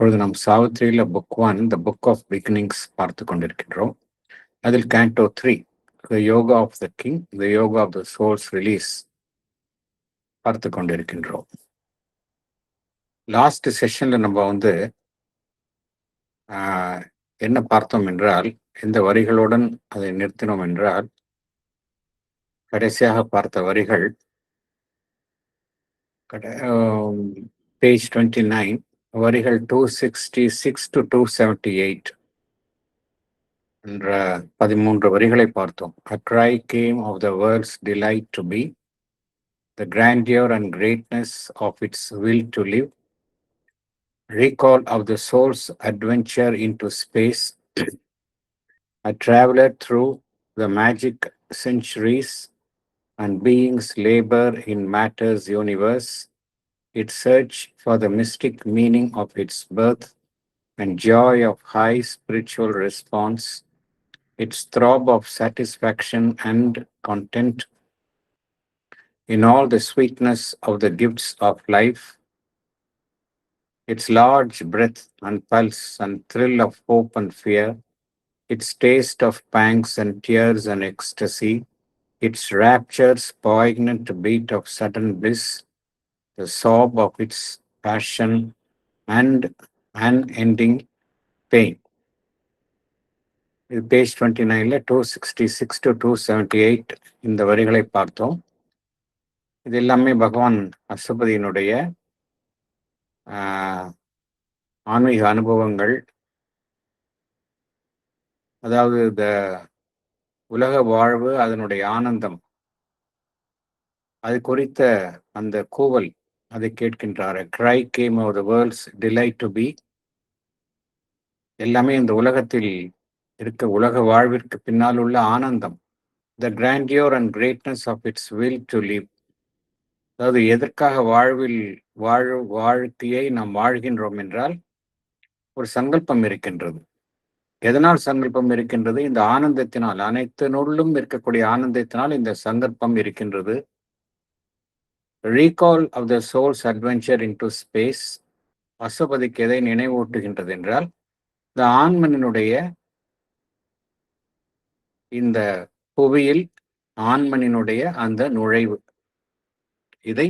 இப்பொழுது நாம் சாவித்திரியில book 1 the book of beginnings பார்த்து கொண்டிருக்கின்றோம். அதில் canto 3 the yoga of the king, the yoga of the soul's release பார்த்து கொண்டிருக்கின்றோம். லாஸ்ட் செஷன்ல நம்ம என்ன பார்த்தோம் என்றால், இந்த வரிகளுடன் அதை நிறுத்தினோம் என்றால், கடைசியாக பார்த்த வரிகள் பேஜ் 29 வரிகள் 266 to 278 என்ற 13 வரிகளை பார்த்தோம். A cry came of the world's delight to be, the grandeur and greatness of its will to live, recall of the soul's adventure into space, a traveler through the magic centuries and beings labor in matter's universe, its search for the mystic meaning of its birth and joy of high spiritual response, its throb of satisfaction and content in all the sweetness of the gifts of life, its large breath and pulse and thrill of hope and fear, its taste of pangs and tears and ecstasy, its rapture's poignant beat of sudden bliss, the sob of its passion and unending pain. இது page 29ல 266 to 278 இந்த வரிகளை பார்த்தோம். இது எல்லாமே பகவான் அசுபதியினுடைய ஆன்மீக அனுபவங்கள். அதாவது இந்த உலக வாழ்வு, அதனுடைய ஆனந்தம், அது குறித்த அந்த கூவல், அதை கேட்கின்றார். cry came of the world's delight to be. எல்லாமே இந்த உலகத்தில் இருக்க உலக வாழ்விற்கு பின்னால் உள்ள ஆனந்தம். the grandeur and greatness of its will to live. அதாவது எதற்காக வாழ்க்கையை நாம் வாழ்கின்றோம் என்றால், ஒரு சங்கல்பம் இருக்கின்றது. எதனால் சங்கல்பம் இருக்கின்றது? இந்த ஆனந்தத்தினால், அனைத்து நூலிலும் இருக்கக்கூடிய ஆனந்தத்தினால் இந்த சங்கல்பம் இருக்கின்றது. Recall of the soul's adventure into space, அசுபதிக்கு எதை நினைவூட்டுகின்றது என்றால், இந்த ஆண்மனினுடைய இந்த புவியில் ஆண்மனினுடைய அந்த நுழைவு, இதை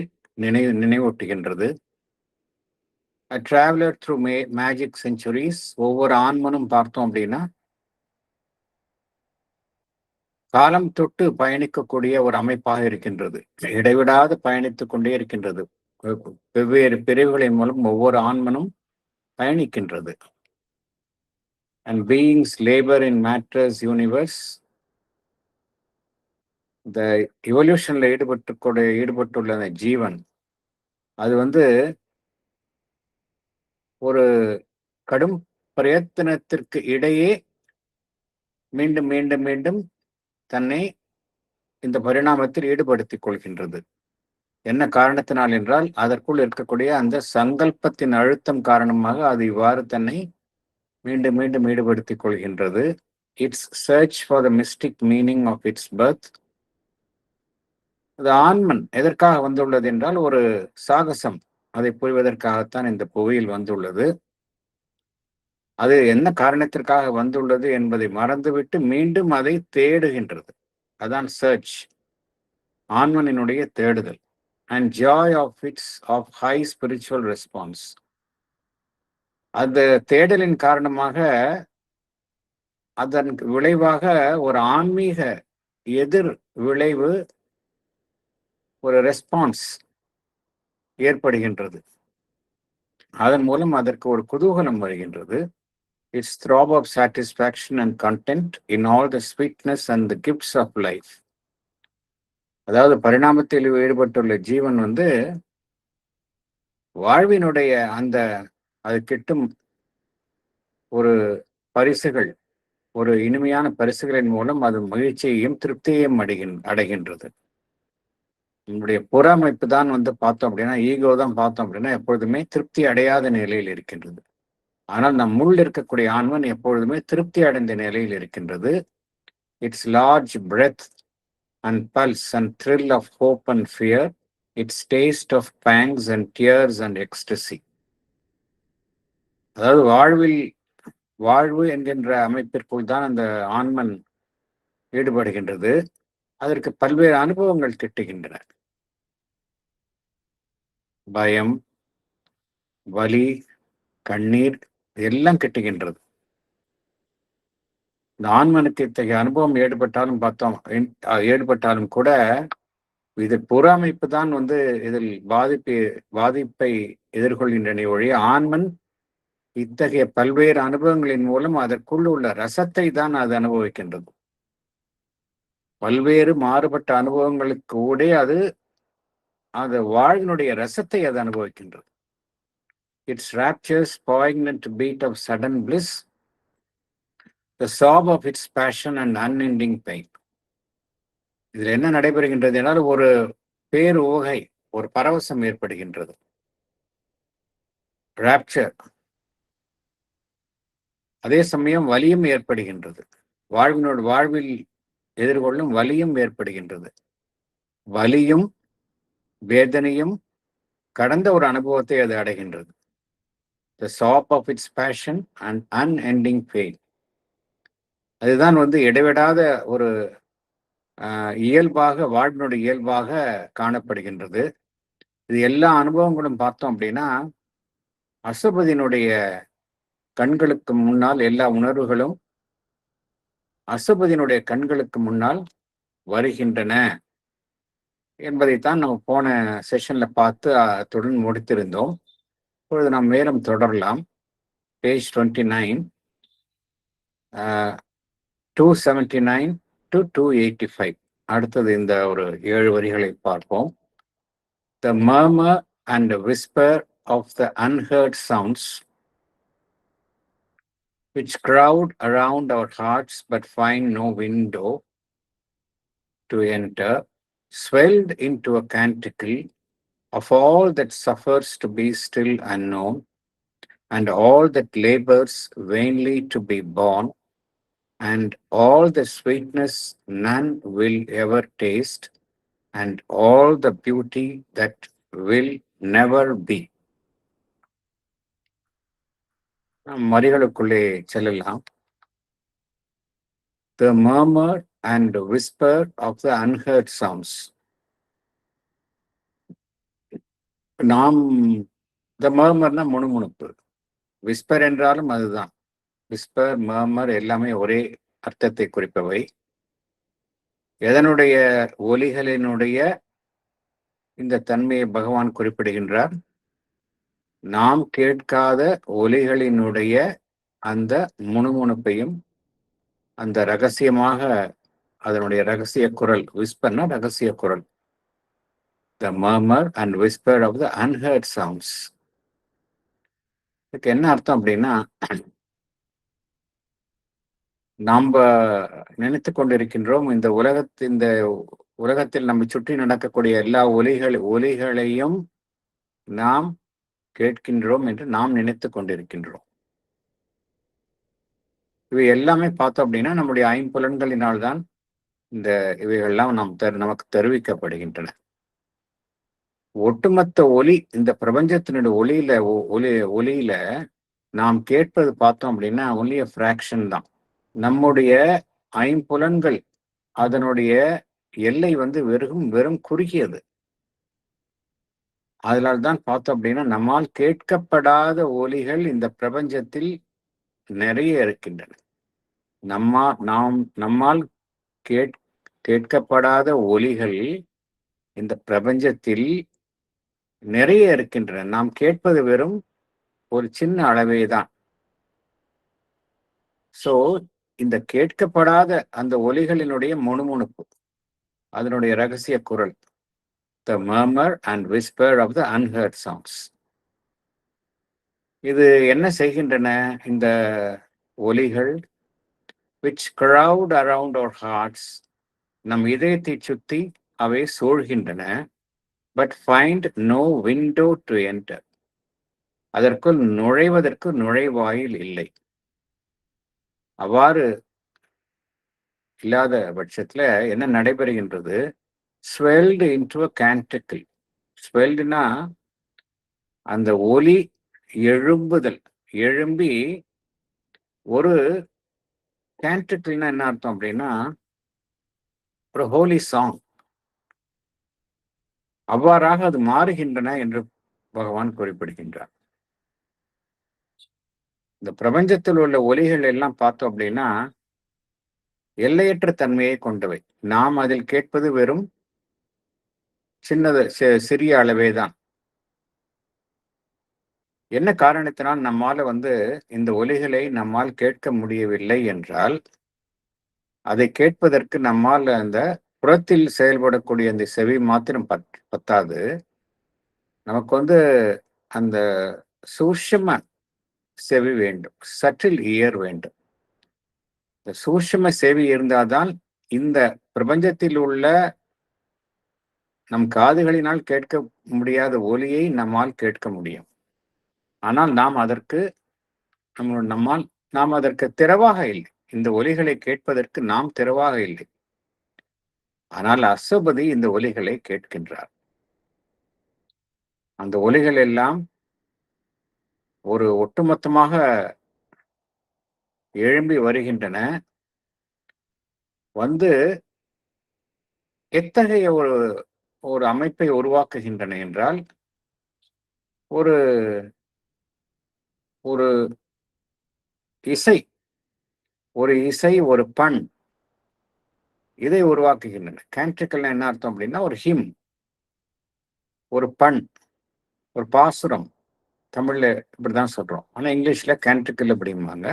நினைவூட்டுகின்றது. A traveler through magic centuries, ஒவ்வொரு ஆண்மனும் பார்த்தோம் அப்படின்னா காலம் தொட்டு பயணிக்கக்கூடிய ஒரு அமைப்பாக இருக்கின்றது. இடைவிடாது பயணித்துக் கொண்டே இருக்கின்றது. வெவ்வேறு பிரிவுகளின் மூலம் ஒவ்வொரு ஆண்மனும் பயணிக்கின்றது. And beings labor in matter's universe. இந்த இவல்யூஷன்ல ஈடுபட்டுள்ள அந்த ஜீவன், அது ஒரு கடும் பிரயத்தனத்திற்கு இடையே மீண்டும் மீண்டும் மீண்டும் தன்னை இந்த பரிணாமத்தில் ஈடுபடுத்திக் கொள்கின்றது. என்ன காரணத்தினால் என்றால், அதற்குள் இருக்கக்கூடிய அந்த சங்கல்பத்தின் அழுத்தம் காரணமாக அது இவ்வாறு தன்னை மீண்டும் மீண்டும் ஈடுபடுத்திக் கொள்கின்றது. It's search for the mystic meaning of its birth. அது ஆண்மன் எதற்காக வந்துள்ளது என்றால், ஒரு சாகசம், அதை புரிவதற்காகத்தான் இந்த புவியில் வந்துள்ளது. அது என்ன காரணத்திற்காக வந்துள்ளது என்பதை மறந்துவிட்டு மீண்டும் அதை தேடுகின்றது. அதான் சர்ச், ஆன்மனினுடைய தேடுதல். And joy of high spiritual response. அந்த தேடலின் காரணமாக, அதன் விளைவாக ஒரு ஆன்மீக எதிர் விளைவு, ஒரு ரெஸ்பான்ஸ் ஏற்படுகின்றது. அதன் மூலம் அதற்கு ஒரு குதூகலம் வருகின்றது. It's throb of satisfaction and content in all the sweetness and the gifts of life. அதாவது பரிணாமத்தில் ஈடுபட்டுள்ள ஜீவன் வாழ்வினுடைய அந்த அது கிட்டும் ஒரு பரிசுகள், ஒரு இனிமையான பரிசுகளின் மூலம் அது மகிழ்ச்சியையும் திருப்தியையும் அடைகின்றது. நம்முடைய புற அமைப்பு தான் பார்த்தோம் அப்படின்னா, ஈகோ தான் பார்த்தோம் அப்படின்னா எப்பொழுதுமே திருப்தி அடையாத நிலையில் இருக்கின்றது. ஆனால் நம் உள் இருக்கக்கூடிய ஆன்மன் எப்பொழுதுமே திருப்தி அடைந்த நிலையில் இருக்கின்றது. Its large breath and pulse and thrill of hope and fear, its taste of pangs and tears and ecstasy. அதாவது வாழ்வு என்கின்ற அமைப்பிற்குள் தான் அந்த ஆன்மன் ஈடுபடுகின்றது. அதற்கு பல்வேறு அனுபவங்கள் கிட்டுகின்றன. பயம், வலி, கண்ணீர் எல்லாம் கிட்டுகின்றது. இந்த ஆன்மனுக்கு இத்தகைய அனுபவம் ஏற்பட்டாலும் கூட இது புற அமைப்பு தான் இதில் பாதிப்பை எதிர்கொள்கின்றன ஒழிய ஆன்மன் இத்தகைய பல்வேறு அனுபவங்களின் மூலம் அதற்குள் உள்ள ரசத்தை தான் அது அனுபவிக்கின்றது. பல்வேறு மாறுபட்ட அனுபவங்களுக்கு கூட அது அந்த வாழ்வினுடைய ரசத்தை அது அனுபவிக்கின்றது. Its raptures, poignant beat of sudden bliss, the sob of its passion and unending pain. இதில் என்ன நடைபெறுகின்றது என்றால் ஒரு பேருவகை, ஒரு பரவசம் ஏற்படுகின்றது. ராப்சர். அதே சமயம் வலியும் ஏற்படுகின்றது. வாழ்வில் எதிர்கொள்ளும் வலியும் ஏற்படுகின்றது. வலியும் வேதனையும் கடந்த ஒரு அனுபவத்தை அது அடைகின்றது. The sob of its passion and unending pain. அதுதான் இடைவிடாத ஒரு இயல்பாக, வாழ்வினுடைய இயல்பாக காணப்படுகின்றது. இது எல்லா அனுபவங்களும் பார்த்தோம் அப்படின்னா அசுபதியினுடைய கண்களுக்கு முன்னால் எல்லா உணர்வுகளும் அசுபதியினுடைய கண்களுக்கு முன்னால் வருகின்றன என்பதைத்தான் நம்ம போன செஷன்ல பார்த்து அத்துடன் முடித்திருந்தோம். இப்பொழுது நாம் மேலும் தொடரலாம். Page 29, 279 to 285. அடுத்தது இந்த ஒரு 7 வரிகளை பார்ப்போம். The murmur and the whisper of the unheard sounds which crowd around our hearts but find no window to enter, swelled into a canticle of all that suffers to be still unknown, and all that labors vainly to be born, and all the sweetness none will ever taste, and all the beauty that will never be. வரிகளுக்குள்ளே செல்லலாம். The murmur and whisper of the unheard sounds. the murmurனா முணுமுணுப்பு. Whisper என்றாலும் அதுதான். Whisper, மர்மர் எல்லாமே ஒரே அர்த்தத்தை குறிப்பவை. எதனுடைய ஒலிகளினுடைய இந்த தன்மையை பகவான் குறிப்பிடுகின்றார்? நாம் கேட்காத ஒலிகளினுடைய அந்த முணுமுணுப்பையும், அந்த ரகசியமாக அதனுடைய ரகசிய குரல், விஸ்பர்னா ரகசிய குரல். The murmur and whisper of the unheard sounds. இதுக்கு என்ன அர்த்தம் அப்படின்னா, நாம் நினைத்து கொண்டிருக்கின்றோம் இந்த உலகத்தில் நம்மை சுற்றி நடக்கக்கூடிய எல்லா ஒலிகளையும் நாம் கேட்கின்றோம் என்று நாம் நினைத்து கொண்டிருக்கின்றோம். இவை எல்லாமே பார்த்தோம் அப்படின்னா நம்முடைய ஐம்புலன்களினால்தான் இவைகள்லாம் நமக்கு தெரிவிக்கப்படுகின்றன. ஒட்டுமொத்த ஒலி, இந்த பிரபஞ்சத்தினுடைய ஒலியில நாம் கேட்பது பார்த்தோம் அப்படின்னா ஒன்லி a fraction தான். நம்முடைய ஐம்புலன்கள் அதனுடைய எல்லை வெறும் குறுகியது. அதனால்தான் பார்த்தோம் அப்படின்னா நம்மால் கேட்கப்படாத ஒலிகள் இந்த பிரபஞ்சத்தில் நிறைய இருக்கின்றன. நம்மால் கேட்கப்படாத ஒலிகள் இந்த பிரபஞ்சத்தில் நிறைய இருக்கின்றன. நாம் கேட்பது வெறும் ஒரு சின்ன அளவே தான். சோ இந்த கேட்கப்படாத அந்த ஒலிகளினுடைய முணுமுணுப்பு, அதனுடைய ரகசிய குரல், the murmur and whisper of the unheard sounds. இது என்ன செய்கின்றன? இந்த ஒலிகள் which crowd around our hearts, நம் இதயத்தை சுத்தி அவை சூழ்கின்றன. but find no window to enter, அதற்குள் நுழைவதற்கு நுழைவாயில் இல்லை. அவ்வாறு இல்லாத பட்சத்துல என்ன நடைபெறுகின்றது? swelled into a canticle. swelledனா அந்த ஒலி எழும்புதல், எழும்பி ஒரு கேன்ட்ரிக்கிள்னா என்ன அர்த்தம் அப்படின்னா ஒரு ஹோலி சாங் அவ்வாறாக அது மாறுகின்றன என்று பகவான் குறிப்பிடுகின்றார். இந்த பிரபஞ்சத்தில் உள்ள ஒலிகள் எல்லாம் பார்த்தோம் அப்படின்னா எல்லையற்ற தன்மையை கொண்டவை. நாம் அதில் கேட்பது வெறும் சிறிய அளவே தான். என்ன காரணத்தினால் நம்மால இந்த ஒலிகளை நம்மால் கேட்க முடியவில்லை என்றால், அதை கேட்பதற்கு நம்மால் அந்த புறத்தில் செயல்படக்கூடிய அந்த செவி மாத்திரம் பத்தாது. நமக்கு அந்த சூட்சும செவி வேண்டும், சட்டில் இயர் வேண்டும். இந்த சூட்சும செவி இருந்தால்தான் இந்த பிரபஞ்சத்தில் உள்ள நம் காதுகளினால் கேட்க முடியாத ஒலியை நம்மால் கேட்க முடியும். ஆனால் நாம் அதற்கு திறவாக இல்லை. இந்த ஒலிகளை கேட்பதற்கு நாம் திறவாக இல்லை. ஆனால் அசுபதி இந்த ஒலிகளை கேட்கின்றார். அந்த ஒலிகள் எல்லாம் ஒரு ஒட்டுமொத்தமாக எழும்பி வருகின்றன. எத்தகைய ஒரு அமைப்பை உருவாக்குகின்றன என்றால், ஒரு ஒரு இசை, ஒரு பண் இதை உருவாக்குகின்றன. கேன்ட்ரிக்கல் என்ன அர்த்தம் அப்படின்னா ஒரு ஹிம், ஒரு பண், ஒரு பாசுரம். தமிழ்ல இப்படிதான் சொல்றோம். ஆனா இங்கிலீஷ்ல கேன்ட்ரிக்கல் அப்படிம்பாங்க.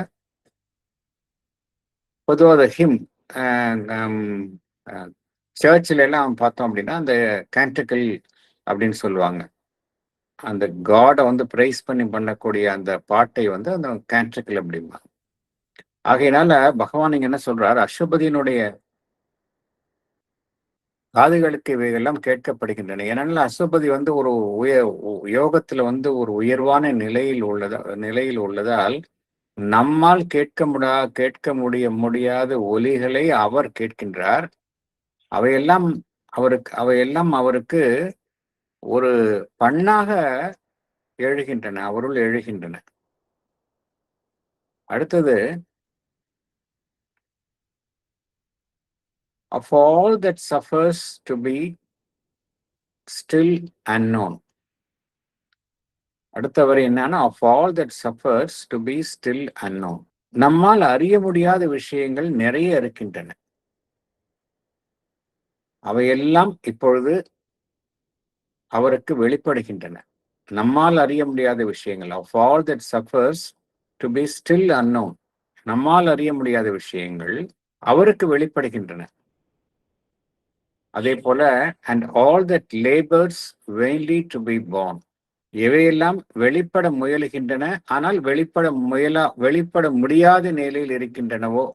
பொதுவாக ஹிம் சர்ச்சில் எல்லாம் பார்த்தோம் அப்படின்னா அந்த கேன்ட்ரிக்கல் அப்படின்னு சொல்லுவாங்க. அந்த காடை பிரைஸ் பண்ணக்கூடிய அந்த பாட்டை அந்த கேன்ட்ரிக்கல் அப்படிம்பாங்க. ஆகையினால பகவான் இங்க என்ன சொல்றார், அசுபதியினுடைய காதுகளுக்கு இவையெல்லாம் கேட்கப்படுகின்றன. ஏனென்றால் அசுபதி ஒரு யோகத்துல ஒரு உயர்வான நிலையில் உள்ளதால் நம்மால் கேட்க முடியாத ஒலிகளை அவர் கேட்கின்றார். அவையெல்லாம் அவருக்கு ஒரு பண்ணாக அவருள் எழுகின்றன. அடுத்தது, of all that suffers to be still unknown. அடுத்த வரி என்னன்னா, of all that suffers to be still unknown. நம்மால் அறிய முடியாத விஷயங்கள் நிறைய இருக்கின்றன. அவையெல்லாம் இப்பொழுது அவருக்கு வெளிப்படுகின்றன. நம்மால் அறிய முடியாத விஷயங்கள், of all that suffers to be still unknown, நம்மால் அறிய முடியாத விஷயங்கள் அவருக்கு வெளிப்படுகின்றன. அதே போல, and all that labors vainly to be born, எவையெல்லாம் வெளிப்பட முயலுகின்றன ஆனால் வெளிப்பட முடியாத நிலையில் இருக்கின்றனவோ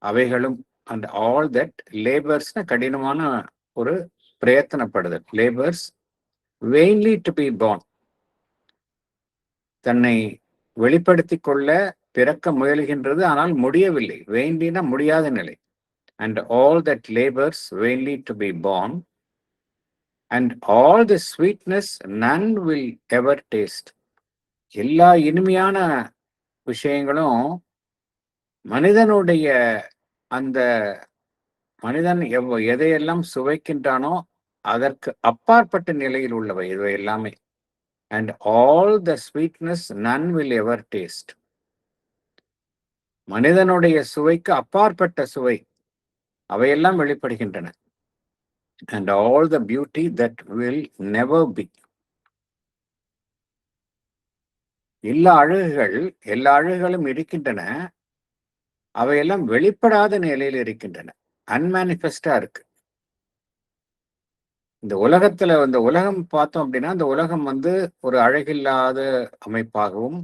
அவைகளும், and all that labors கடினமான ஒரு பிரயத்தனப்படுதல், labors vainly to be born, தன்னை வெளிப்படுத்திக் கொள்ள பிறக்க முயல்கின்றது ஆனால் முடியவில்லை. vainly முடியாத நிலை. And all that labors vainly to be born, and all the sweetness none will ever taste. எல்லா இனிமையான விஷயங்களும் மனிதனுடைய அந்த மனிதன் எதையெல்லாம் சுவைக்கின்றானோ அதற்கு அப்பாற்பட்ட நிலையில் உள்ளவை இவை எல்லாமே. And all the sweetness none will ever taste. மனிதனுடைய சுவைக்கு அப்பாற்பட்ட சுவை அவையெல்லாம் வெளிப்படுகின்றன. And all the beauty that will never be. எல்லா அழகுகளும் இருக்கின்றன. அவையெல்லாம் வெளிப்படாத நிலையில் இருக்கின்றன. அன்மேனிஃபெஸ்டா இருக்கு. இந்த உலகம் பார்த்தோம் அப்படின்னா இந்த உலகம் ஒரு அழகில்லாத அமைப்பாகவும்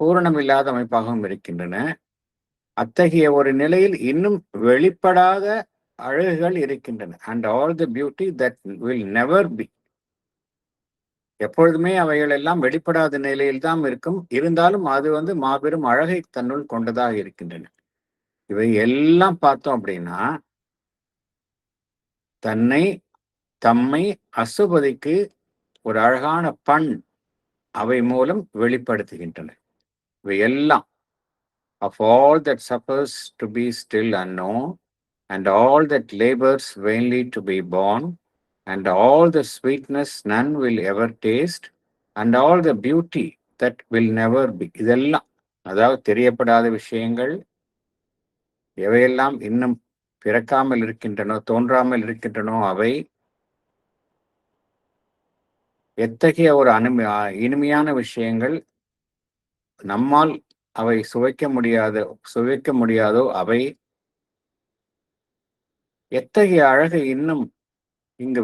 பூரணமில்லாத அமைப்பாகவும் இருக்கின்றன. அத்தகைய ஒரு நிலையில் இன்னும் வெளிப்படாத அழகுகள் இருக்கின்றன. And all the beauty that will never be. எப்பொழுதுமே அவைகள் எல்லாம் வெளிப்படாத நிலையில் தான் இருக்கும். இருந்தாலும் அது மாபெரும் அழகை தன்னுள் கொண்டதாக இருக்கின்றன. இவை எல்லாம் பார்த்தோம் அப்படின்னா தம்மை அசுபதிக்கு ஒரு அழகான பண் அவை மூலம் வெளிப்படுத்துகின்றன. இவை எல்லாம் of all that suffers to be still unknown, and all that labors vainly to be born, and all the sweetness none will ever taste, and all the beauty that will never be. இதெல்லாம் அதாவது தெரியப்படாத விஷயங்கள் எவையெல்லாம் இன்னும் பிறக்காமல் இருக்கின்றனோ, தோன்றாமல் இருக்கின்றனோ, அவை எத்தகைய ஒரு இனிமையான விஷயங்கள் நம்மால் அவை சுவைக்க முடியாதோ அவை எத்தகைய அழகு இன்னும் இங்கு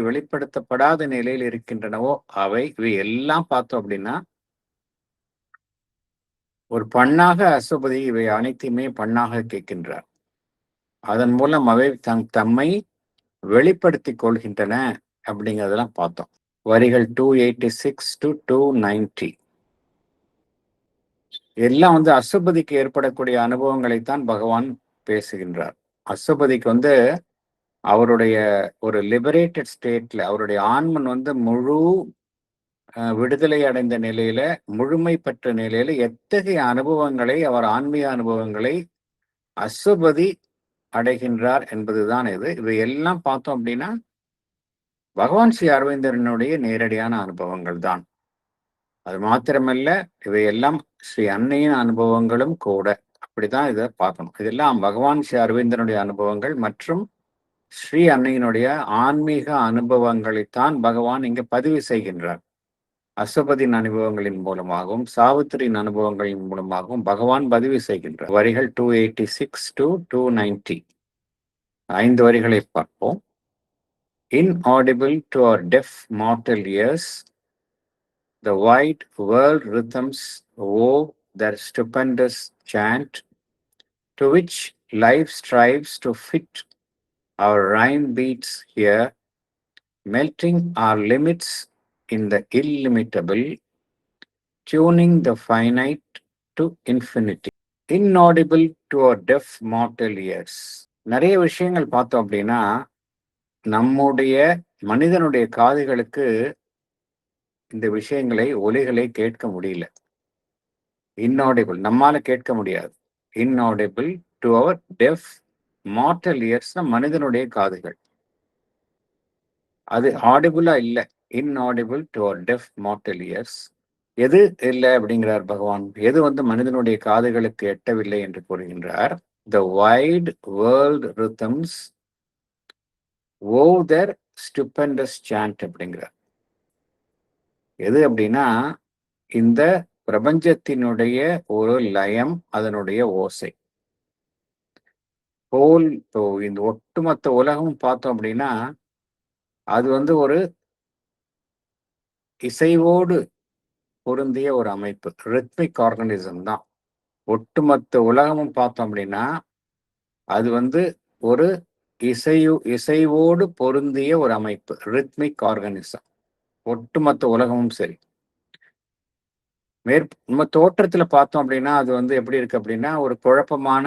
வெளிப்படுத்தப்படாத நிலையில் இருக்கின்றனவோ அவை இவை எல்லாம் பார்த்தோம் அப்படின்னா ஒரு பண்ணாக அசுபதி இவை அனைத்தையுமே பண்ணாக கேட்கின்றார். அதன் மூலம் அவை தம்மை வெளிப்படுத்திக் கொள்கின்றன அப்படிங்கிறதெல்லாம் பார்த்தோம். வரிகள் 286 to 290 எல்லாம் அசுபதிக்கு ஏற்படக்கூடிய அனுபவங்களைத்தான் பகவான் பேசுகின்றார். அசுபதிக்கு அவருடைய ஒரு லிபரேட்டட் ஸ்டேட்ல அவருடைய ஆன்மன் முழு விடுதலை அடைந்த நிலையில, முழுமை பெற்ற நிலையில எத்தகைய அனுபவங்களை, அவர் ஆன்மீக அனுபவங்களை அசுபதி அடைகின்றார் என்பதுதான் இது. இவையெல்லாம் பார்த்தோம் அப்படின்னா பகவான் ஸ்ரீ அரவிந்தரனுடைய நேரடியான அனுபவங்கள் தான். அது மாத்திரமல்ல, இவையெல்லாம் ஸ்ரீ அன்னையின் அனுபவங்களும் கூட. அப்படிதான் இதை பார்க்கணும். இதெல்லாம் பகவான் ஸ்ரீ அரவிந்தனுடைய அனுபவங்கள் மற்றும் ஸ்ரீ அன்னையினுடைய ஆன்மீக அனுபவங்களைத்தான் பகவான் இங்க பதிவு செய்கின்றார். அசுபதியின் அனுபவங்களின் மூலமாகவும் சாவித்திரியின் அனுபவங்களின் மூலமாகவும் பகவான் பதிவு செய்கின்றார். வரிகள் 286 to 290 5 வரிகளை பார்ப்போம். Inaudible to our deaf mortal ears, the wide world rhythms wove their stupendous chant, to which life strives to fit our rhyme beats here, melting our limits in the illimitable, tuning the finite to infinity. Inaudible to our deaf mortal ears. நிறைய விஷயங்கள் பார்த்தோம் அப்படின்னா நம்முடைய மனிதனுடைய காதுகளுக்கு இந்த விஷயங்களை ஒலிகளை கேட்க முடியல. இன்ஆடிபிள், நம்மால கேட்க முடியாது. Inaudible to our deaf mortal ears, மனிதனுடைய காதுகள். அது ஆடிபிளா இல்லை, inaudible to our deaf mortal ears. எது இல்லை அப்படிங்கிறார் பகவான்? எது மனிதனுடைய காதுகளுக்கு எட்டவில்லை என்று கூறுகின்றார். The wide world rhythms wove their stupendous chant அப்படிங்கிறார். எது அப்படின்னா இந்த பிரபஞ்சத்தினுடைய ஒரு லயம், அதனுடைய ஓசை போல். இந்த ஒட்டுமொத்த உலகம் பார்த்தோம் அப்படின்னா அது ஒரு இசைவோடு பொருந்திய ஒரு அமைப்பு, ரித்மிக் ஆர்கனிசம் தான். ஒட்டுமொத்த உலகமும் பார்த்தோம் அப்படின்னா அது ஒரு இசைவோடு பொருந்திய ஒரு அமைப்பு, ரித்மிக் ஆர்கனிசம். ஒட்டுமொத்த உலகமும் சரி. நம்ம தோற்றத்துல பார்த்தோம் அப்படின்னா அது எப்படி இருக்கு அப்படின்னா ஒரு குழப்பமான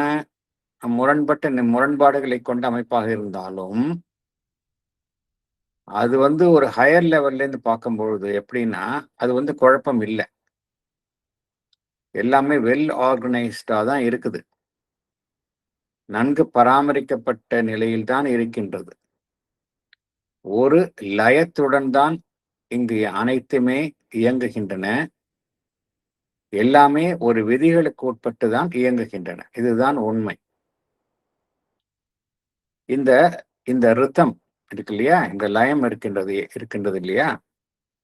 முரண்பாடுகளை கொண்ட அமைப்பாக இருந்தாலும் அது ஒரு ஹையர் லெவல்ல இருந்து பார்க்கும்பொழுது எப்படின்னா அது குழப்பம் இல்லை, எல்லாமே வெல் ஆர்கனைஸ்டா தான் இருக்குது, நன்கு பராமரிக்கப்பட்ட நிலையில் தான் இருக்கின்றது. ஒரு லயத்துடன் தான் இங்கு அனைத்துமே இயங்குகின்றன, எல்லாமே ஒரு விதிகளுக்கு உட்பட்டு தான் இயங்குகின்றன. இதுதான் உண்மை. இந்த ரிதம் இருக்கு இல்லையா, இந்த லயம் இருக்கின்றது இல்லையா,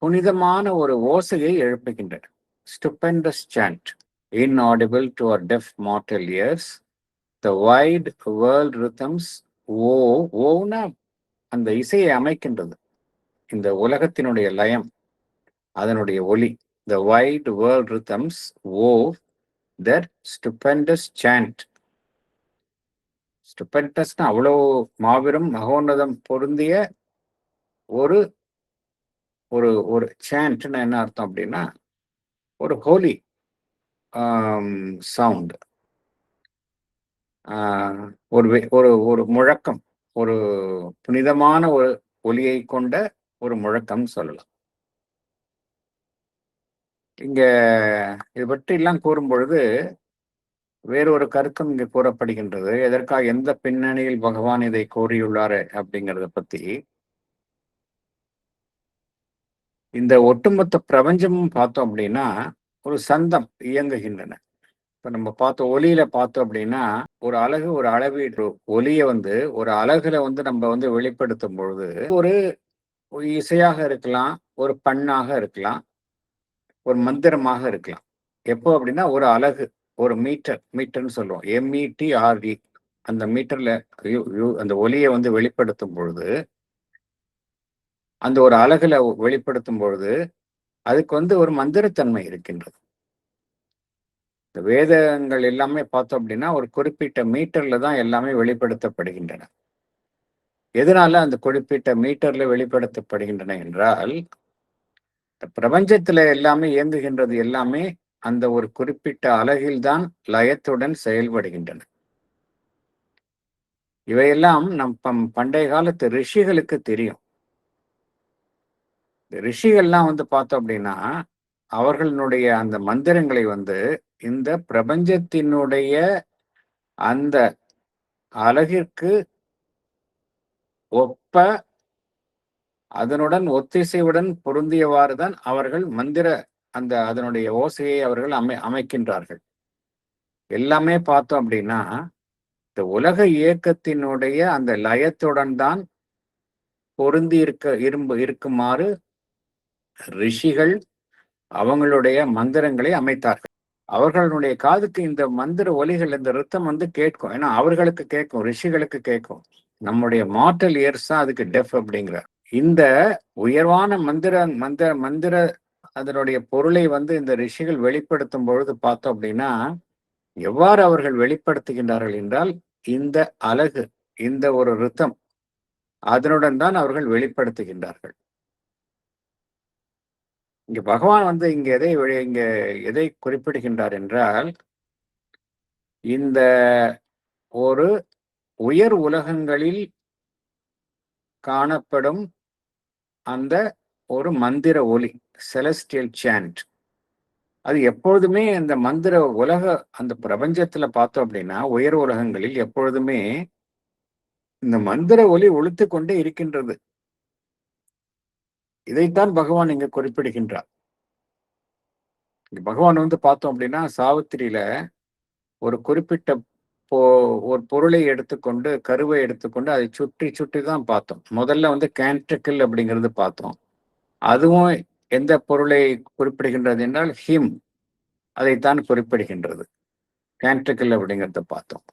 புனிதமான ஒரு ஓசையை எழுப்புகின்றன. ஸ்டூபெண்டஸ் sand, inaudible to our deaf mortal ears, the wide world rhythms ஓனா அந்த இசையை அமைக்கின்றது. இந்த உலகத்தினுடைய லயம், அதனுடைய ஒலி. The wide world rhythms wove their stupendous chant. ஸ்டூபெண்டஸ்னா அவ்வளோ மாபெரும் மகோன்னதம் பொருந்திய ஒரு ஒரு ஒரு சாண்ட்னா என்ன அர்த்தம் அப்படின்னா ஒரு ஹோலி சவுண்ட், ஒரு முழக்கம், ஒரு புனிதமான ஒரு ஒலியை கொண்ட ஒரு முழக்கம் சொல்லலாம். இங்க இது பற்றி எல்லாம் கூறும் பொழுது வேறொரு கருத்தும் இங்கு கூறப்படுகின்றது. எதற்காக எந்த பின்னணியில் பகவான் இதை கூறியுள்ளாரு அப்படிங்கிறத பத்தி. இந்த ஒட்டுமொத்த பிரபஞ்சமும் பார்த்தோம் அப்படின்னா ஒரு சந்தம் இயங்குகின்றன. இப்ப நம்ம பார்த்தோம் ஒலியில பார்த்தோம் அப்படின்னா ஒரு அலகு ஒரு அளவீடு ஒலியை ஒரு அலகுல நம்ம வெளிப்படுத்தும் பொழுது ஒரு இசையாக இருக்கலாம், ஒரு பண்ணாக இருக்கலாம், ஒரு மந்திரமாக இருக்கலாம். எப்போ அப்படின்னா ஒரு அலகு ஒரு மீட்டர்னு சொல்லுவோம், METRE. அந்த மீட்டர்ல அந்த ஒலியை வெளிப்படுத்தும் பொழுது அந்த ஒரு அலகுல வெளிப்படுத்தும் பொழுது அதுக்கு ஒரு மந்திரத்தன்மை இருக்கின்றது. இந்த வேதங்கள் எல்லாமே பார்த்தோம் அப்படின்னா ஒரு குறிப்பிட்ட மீட்டர்ல தான் எல்லாமே வெளிப்படுத்தப்படுகின்றன. எதனால அந்த குறிப்பிட்ட மீட்டர்ல வெளிப்படுத்தப்படுகின்றன என்றால் பிரபஞ்சத்துல எல்லாமே இயங்குகின்றது எல்லாமே அந்த ஒரு குறிப்பிட்ட அலகில்தான் லயத்துடன் செயல்படுகின்றன. இவையெல்லாம் நம் பண்டைய காலத்து ரிஷிகளுக்கு தெரியும். ரிஷிகள்லாம் பார்த்தோம் அப்படின்னா அவர்களுடைய அந்த மந்திரங்களை இந்த பிரபஞ்சத்தினுடைய அந்த அலகிற்கு ஒப்ப அதனுடன் ஒத்திசைவுடன் பொருந்தியவாறுதான் அவர்கள் அதனுடைய ஓசையை அவர்கள் அமைக்கின்றார்கள். எல்லாமே பார்த்தோம் அப்படின்னா இந்த உலக இயக்கத்தினுடைய அந்த லயத்துடன் தான் பொருந்தி இருக்குமாறு ரிஷிகள் அவங்களுடைய மந்திரங்களை அமைத்தார்கள். அவர்களுடைய காதுக்கு இந்த மந்திர ஒலிகள் இந்த ரித்தம் கேட்கும். ஏன்னா அவர்களுக்கு கேட்கும், ரிஷிகளுக்கு கேட்கும். நம்முடைய மார்டல் இயர்ஸ் தான் அதுக்கு டெஃப் அப்படிங்கிறார். இந்த உயர்வான மந்திர அதனுடைய பொருளை இந்த ரிஷிகள் வெளிப்படுத்தும் பொழுது பார்த்தோம் அப்படின்னா எவ்வாறு அவர்கள் வெளிப்படுத்துகின்றார்கள் என்றால் இந்த அலகு இந்த ஒரு ரித்தம் அதனுடன் தான் அவர்கள் வெளிப்படுத்துகின்றார்கள். இங்க பகவான் இங்க எதை குறிப்பிடுகின்றார் என்றால் இந்த ஒரு உயர் உலகங்களில் காணப்படும் அந்த ஒரு மந்திர ஒலி செலஸ்டியல் சாண்ட் அது எப்பொழுதுமே அந்த மந்திர அந்த பிரபஞ்சத்துல பார்த்தோம் அப்படின்னா உயர் உலகங்களில் எப்பொழுதுமே இந்த மந்திர ஒலி ஒலித்து கொண்டே இருக்கின்றது. இதைத்தான் பகவான் இங்க குறிப்பிடுகின்றார். பகவான் பார்த்தோம் அப்படின்னா சாவித்திரியில ஒரு குறிப்பிட்ட ஒரு பொருளை எடுத்துக்கொண்டு கருவை எடுத்துக்கொண்டு அதை சுற்றி சுற்றி தான் பார்த்தோம். முதல்ல கேன்ட்ரிக்கிள் அப்படிங்கிறது பார்த்தோம். அதுவும் எந்த பொருளை குறிப்பிடுகின்றது என்றால் ஹிம் அதைத்தான் குறிப்பிடுகின்றது. கேன்ட்ரிக்கிள் அப்படிங்கிறத பார்த்தோம்.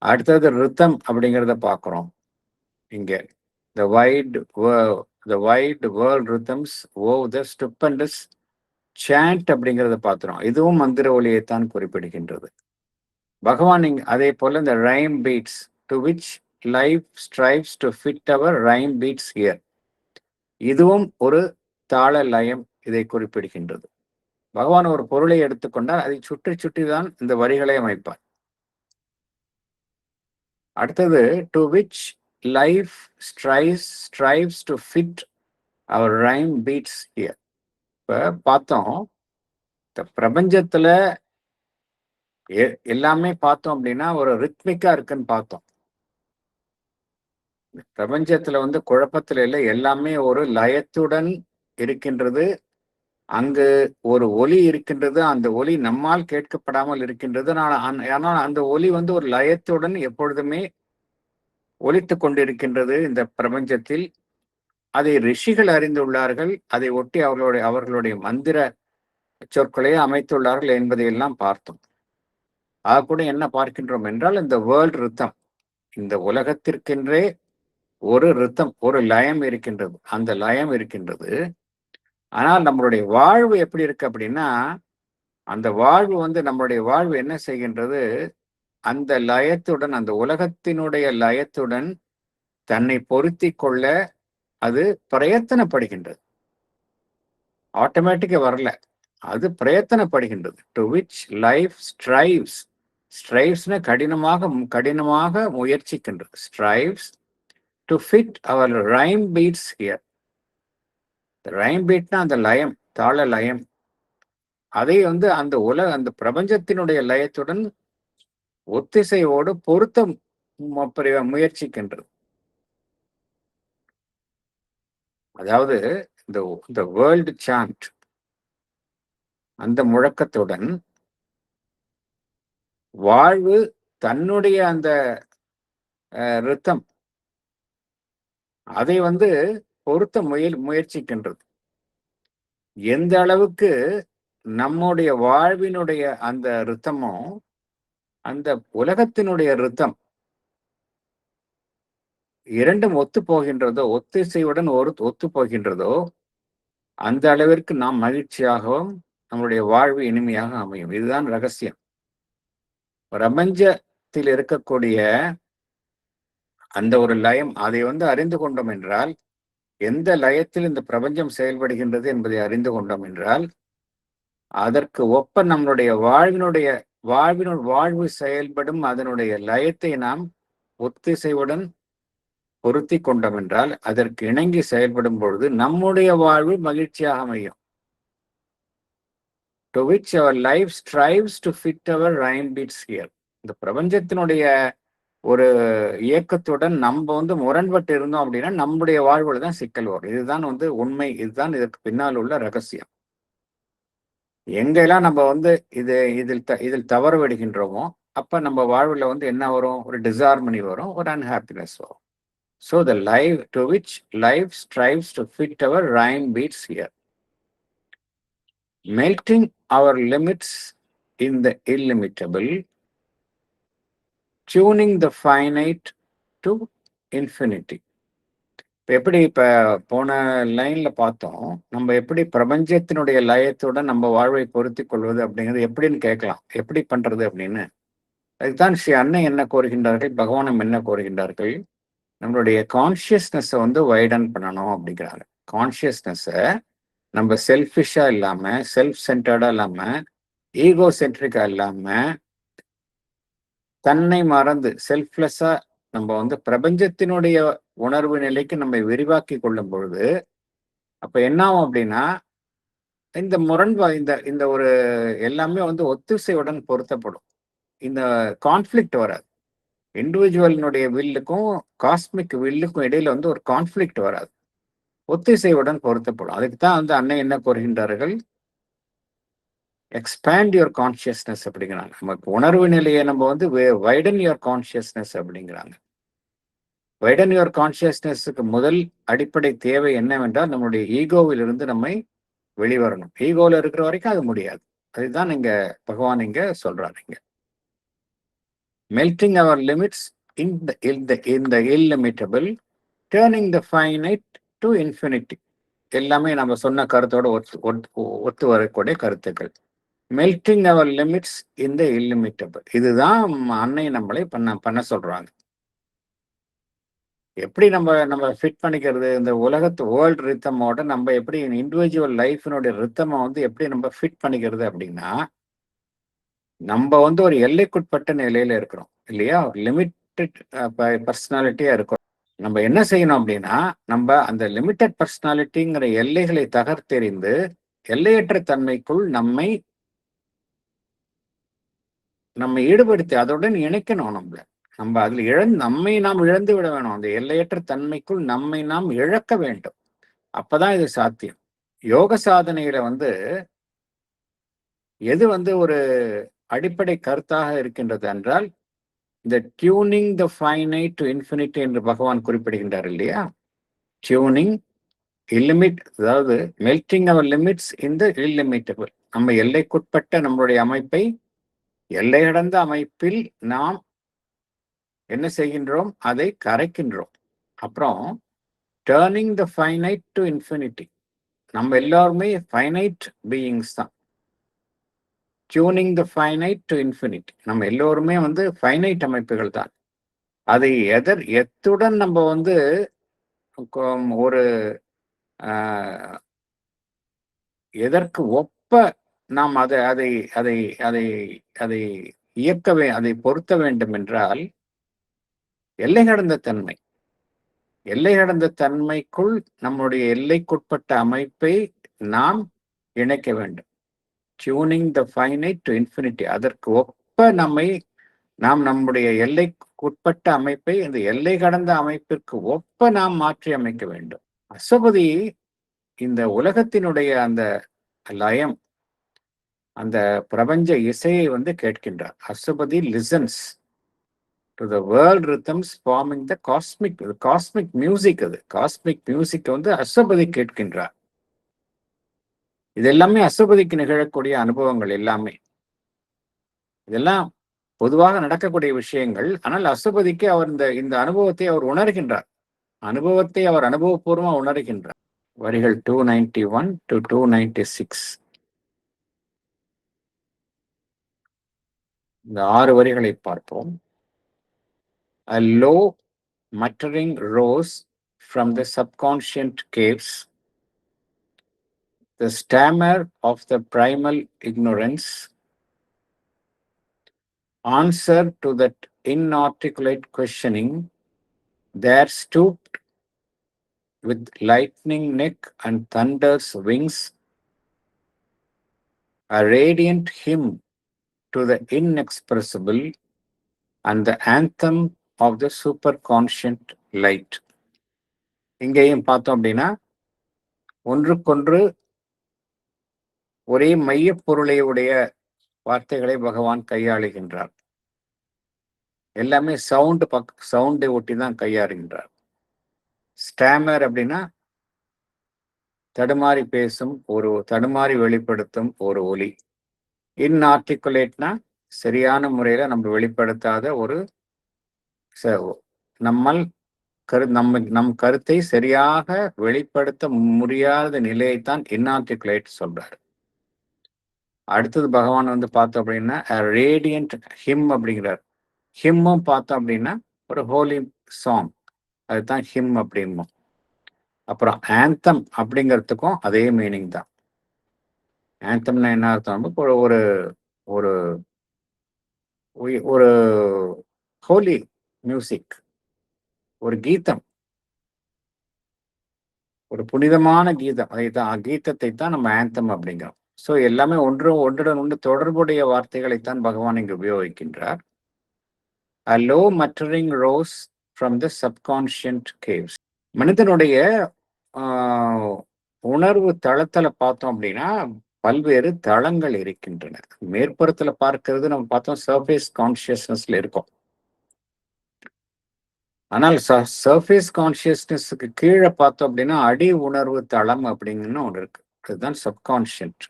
அடுத்தது ரித்தம் அப்படிங்கிறத பார்க்கிறோம். இங்க the wide world rhythms wove the stupendous chant அப்படிங்கிறத பார்க்கிறோம். இதுவும் மந்திர ஒலியைத்தான் குறிப்பிடுகின்றது. பகவான் அதே போல இந்த rhyme beats to which life strives to fit our rhyme beats here இதுவும் ஒரு தாள லயம் இதை குறிப்பிடுகின்றது. பகவான் ஒரு பொருளை எடுத்துக்கொண்டால் அதை சுற்றி சுற்றி தான் இந்த வரிகளை அமைப்பார். அடுத்தது to which life strives to fit our rhyme beats here. இப்ப பார்த்தோம் இந்த பிரபஞ்சத்துல எல்லாமே பார்த்தோம் அப்படின்னா ஒரு ரித்மிக்கா இருக்குன்னு பார்த்தோம். பிரபஞ்சத்துல குழப்பத்துல இல்லை, எல்லாமே ஒரு லயத்துடன் இருக்கின்றது. அங்கு ஒரு ஒலி இருக்கின்றது, அந்த ஒலி நம்மால் கேட்கப்படாமல் இருக்கின்றது. ஆனால் அந்த ஒலி ஒரு லயத்துடன் எப்பொழுதுமே ஒலித்து கொண்டிருக்கின்றது இந்த பிரபஞ்சத்தில். அதை ரிஷிகள் அறிந்துள்ளார்கள். அதை ஒட்டி அவர்களுடைய மந்திர சொற்களை அமைத்துள்ளார்கள் என்பதையெல்லாம் பார்த்தோம். கூட என்ன பார்க்கின்றோம் என்றால் இந்த வேர்ல்ட் ரித்தம், இந்த உலகத்திற்கென்றே ஒரு ரித்தம் ஒரு லயம் இருக்கின்றது. அந்த லயம் இருக்கின்றது. ஆனால் நம்மளுடைய வாழ்வு எப்படி இருக்கு அப்படின்னா அந்த வாழ்வு நம்மளுடைய வாழ்வு என்ன செய்கின்றது, அந்த லயத்துடன் அந்த உலகத்தினுடைய லயத்துடன் தன்னை பொருத்தி கொள்ள அது பிரயத்தனப்படுகின்றது. ஆட்டோமேட்டிக்கா வரல, அது பிரயத்தனப்படுகின்றது. டு விச் லைஃப் ஸ்ட்ரைவ்ஸ்னு கடினமாக முயற்சிக்கின்றது. Strives to fit our rhyme beats here. Rhyme பீட்னா அந்த லயம், தாள லயம், அதை வந்து அந்த பிரபஞ்சத்தினுடைய லயத்துடன் ஒத்திசைவோடு பொருத்த முயற்சிக்கின்றது. அதாவது இந்த வேர்ல்டு சாண்ட் அந்த முழக்கத்துடன் வாழ்வு தன்னுடைய அந்த ரித்தம் அதை வந்து பொருத்த முயற்சிக்கின்றது. எந்த அளவுக்கு நம்முடைய வாழ்வினுடைய அந்த ரித்தமும் அந்த உலகத்தினுடைய ரித்தம் இரண்டும் ஒத்து போகின்றதோ, ஒத்திசைவுடன் ஒத்து போகின்றதோ, அந்த அளவிற்கு நாம் மகிழ்ச்சியாகவும் நம்முடைய வாழ்வு இனிமையாக அமையும். இதுதான் ரகசியம். பிரபஞ்சத்தில் இருக்கக்கூடிய அந்த ஒரு லயம், அதை வந்து அறிந்து கொண்டோம் என்றால், எந்த லயத்தில் இந்த பிரபஞ்சம் செயல்படுகின்றது என்பதை அறிந்து கொண்டோம் என்றால், அதற்கு ஒப்ப நம்மளுடைய வாழ்வு செயல்படும் அதனுடைய லயத்தை நாம் ஒத்திசைவுடன் பொருத்தி கொண்டோம் என்றால், அதற்கு இணங்கி செயல்படும் பொழுது நம்முடைய வாழ்வு மகிழ்ச்சியாக அமையும். To which our life strives to fit our rhyme beats here. இந்த பிரபஞ்சத்தினுடைய ஒரு இயக்கத்துடன் நம்ம வந்து முரண்பட்டு இருந்தோம் அப்படின்னா நம்முடைய வாழ்வுல தான் சிக்கல் வரும். இதுதான் வந்து உண்மை. இதுதான் இதற்கு பின்னால் உள்ள ரகசியம். எங்கெல்லாம் நம்ம வந்து இதில் தவறு விடுகின்றோமோ அப்ப நம்ம வாழ்வுல வந்து என்ன வரும்? ஒரு டிசார்மனி வரும், ஒரு அன்ஹாப்பினஸ் வரும். So the life to which life strives to fit our rhyme beats here. Melting our limits in the illimitable, tuning the finite to infinity. எப்படி போன லைன்ல பார்த்தோம், நம்ம எப்படி பிரபஞ்சத்தினுடைய லயத்துடன் நம்ம வாழ்வை பொருத்தி கொள்வது அப்படிங்கிறது எப்படின்னு கேட்கலாம். எப்படி பண்றது அப்படின்னு. அதுதான் ஸ்ரீ அன்னை என்ன கோருகின்றார்கள், பகவானும் என்ன கோருகின்றார்கள், நம்மளுடைய கான்சியஸ்னஸை வந்து வைடன் பண்ணணும் அப்படிங்கிறாங்க. கான்சியஸ்னஸை நம்ம செல்ஃபிஷா இல்லாம, செல்ஃப் சென்டர்டா இல்லாம, ஈகோ சென்ட்ரிக்கா இல்லாம, தன்னை மறந்து செல்ஃப்லெஸ்ஸா நம்ம வந்து பிரபஞ்சத்தினுடைய உணர்வு நிலைக்கு நம்ம விரிவாக்கி கொள்ளும் பொழுது அப்ப என்ன ஆகும் அப்படின்னா, இந்த இந்த ஒரு எல்லாமே வந்து ஒத்திசைவுடன் பொருத்தப்படும். இந்த கான்ஃபிளிக்ட் வராது. இண்டிவிஜுவலினுடைய வில்லுக்கும் காஸ்மிக் வில்லுக்கும் இடையில வந்து ஒரு கான்ஃபிளிக்ட் வராது. ஒத்திசைவுடன் பொருத்தப்படும். அதுக்கு தான் வந்து அன்னை என்ன கூறுகின்றார்கள், எக்ஸ்பேண்ட் யுவர் கான்சியஸ்னஸ் அப்படிங்கிறாங்க. நமக்கு உணர்வு நிலையை நம்ம வந்து வைடன் யுவர் கான்சியஸ்னஸ் அப்படிங்கிறாங்க. வைடன் யுவர் கான்சியஸ்னஸுக்கு முதல் அடிப்படை தேவை என்னவென்றால் நம்மளுடைய ஈகோவில் இருந்து நம்மை வெளிவரணும். ஈகோவில் இருக்கிற வரைக்கும் அது முடியாது. அதுதான் இங்க பகவான் இங்க சொல்றாருங்க. Melting our limits in the illimitable, turning the finite to infinity. எல்லாமே நம்ம சொன்ன கருத்தோட ஒத்து வரக்கூடிய கருத்துக்கள். Melting our limits in the இல்லிமிட்டபிள், இதுதான் அன்னை நம்மளை பண்ண சொல்றாங்க. எப்படி நம்ம ஃபிட் பண்ணிக்கிறது, இந்த உலகத்து வேர்ல்டு ரித்தமோட நம்ம எப்படி இண்டிவிஜுவல் லைஃபினுடைய ரித்தமை வந்து எப்படி நம்ம ஃபிட் பண்ணிக்கிறது அப்படின்னா, நம்ம வந்து ஒரு எல்லைக்குட்பட்ட நிலையில இருக்கிறோம் இல்லையா, லிமிட்டட் பர்சனாலிட்டியா இருக்கிறோம். நம்ம என்ன செய்யணும் அப்படின்னா, நம்ம அந்த லிமிட்டட் பர்சனாலிட்டிங்கிற எல்லைகளை தகர்த்தெறிந்து எல்லையற்ற தன்மைக்குள் நம்மை ஈடுபடுத்தி அதனுடன் இணைக்கணும். நம்ம அதில் நாம் இழந்து விட வேணும். அந்த எல்லையற்ற தன்மைக்குள் நம்மை நாம் இழக்க வேண்டும். அப்பதான் இது சாத்தியம். யோக சாதனையில வந்து எது வந்து ஒரு அடிப்படை கருத்தாக இருக்கின்றது என்றால், இந்த tuning the finite to infinity என்று பகவான் குறிப்பிடுகின்றார் இல்லையா. டியூனிங் அதாவது melting our limits in the இல்லிமிட்டபிள். நம்ம எல்லைக்குட்பட்ட நம்மளுடைய அமைப்பை எல்லை கடந்த அமைப்பில் நாம் என்ன செய்கின்றோம், அதை கரைக்கின்றோம். அப்புறம் turning the finite to infinity. நம்ம எல்லாருமே ஃபைனைட் பீயிங்ஸ் தான். Tuning the finite to infinity. நம்ம எல்லோருமே வந்து ஃபைனைட் அமைப்புகள் தான். அதை எத்துடன் நம்ம வந்து ஒரு எதற்கு ஒப்ப நாம் அதை அதை அதை அதை அதை இயக்கவே அதை பொருத்த வேண்டும் என்றால் எல்லை கடந்த தன்மை. எல்லை கடந்த தன்மைக்குள் நம்முடைய எல்லைக்குட்பட்ட அமைப்பை நாம் இணைக்க வேண்டும். tuning the finite to infinity. அதற்கு ஒப்ப நாம் நம்முடைய எல்லைக்குட்பட்ட அமைப்பை இந்த எல்லை கடந்த அமைப்பிற்கு ஒப்ப நாம் மாற்றி அமைக்க வேண்டும். அஸ்வபதி இந்த உலகத்தினுடைய அந்த லயம், அந்த பிரபஞ்ச இசையை கேட்கின்றார். Ashwapati listens to the world rhythms farming the cosmic music. அது காஸ்மிக் மியூசிக் அஸ்வபதி கேட்கின்றார். இது எல்லாமே அஸ்வபதிக்கு நிகழக்கூடிய அனுபவங்கள் எல்லாமே. இதெல்லாம் பொதுவாக நடக்கக்கூடிய விஷயங்கள். ஆனால் அஸ்வபதிக்கு அவர் இந்த அனுபவத்தை அவர் உணர்கின்றார். அனுபவத்தை அவர் அனுபவபூர்வமாக உணர்கின்றார். வரிகள் 291 to 296. இந்த 6 வரிகளை பார்ப்போம். A low muttering rose from the subconscient caves. The stammer of the primal ignorance. Answer to that inarticulate questioning, there stooped with lightning neck and thunder's wings, a radiant hymn to the inexpressible and the anthem of the superconscient light. இங்கேயும் பார்த்தோம் அப்படின்னா ஒன்றுக்கொன்று ஒரே மைய பொருளையுடைய வார்த்தைகளை பகவான் கையாளுகின்றார். எல்லாமே சவுண்டை ஒட்டி தான் கையாளுகின்றார். ஸ்டாமர் அப்படின்னா தடுமாறி பேசும், தடுமாறி வெளிப்படுத்தும் ஒரு ஒலி. இன்ஆர்டிகுலேட்னா சரியான முறையில நம்ம வெளிப்படுத்தாத நம் கருத்தை சரியாக வெளிப்படுத்த முடியாத நிலையைத்தான் இன்ஆர்டிகுலேட் சொல்றாரு. அடுத்தது பகவான் பார்த்தோம் அப்படின்னா ரேடியன்ட் ஹிம் அப்படிங்கிறார். ஹிம்மும் பார்த்தோம் அப்படின்னா ஒரு ஹோலி சாங், அதுதான் ஹிம் அப்படின்போம். அப்புறம் ஆந்தம் அப்படிங்கிறதுக்கும் அதே மீனிங் தான். ஆந்தம்னா என்ன அர்த்தம்? ஒரு ஒரு ஒரு ஹோலி மியூசிக், ஒரு கீதம், ஒரு புனிதமான கீதம். கீதத்தை தான் நம்ம ஆந்தம் அப்படிங்கிறோம். ஸோ எல்லாமே ஒன்றுடன் ஒன்று தொடர்புடைய வார்த்தைகளைத்தான் பகவான் இங்கு உபயோகிக்கின்றார். A low muttering rose from the subconscient caves. மனிதனுடைய உணர்வு தளத்துல பார்த்தோம் அப்படின்னா பல்வேறு தளங்கள் இருக்கின்றன. மேற்புறத்துல பார்க்கிறது நம்ம பார்த்தோம் சர்ஃபேஸ் கான்சியஸ்னஸ்ல இருக்கோம். ஆனால் சர்ஃபேஸ் கான்சியஸ்னஸுக்கு கீழே பார்த்தோம் அப்படின்னா அடி உணர்வு தளம் அப்படின்னு ஒன்று இருக்கு. அதுதான் சப்கான்ஷியன்ட்.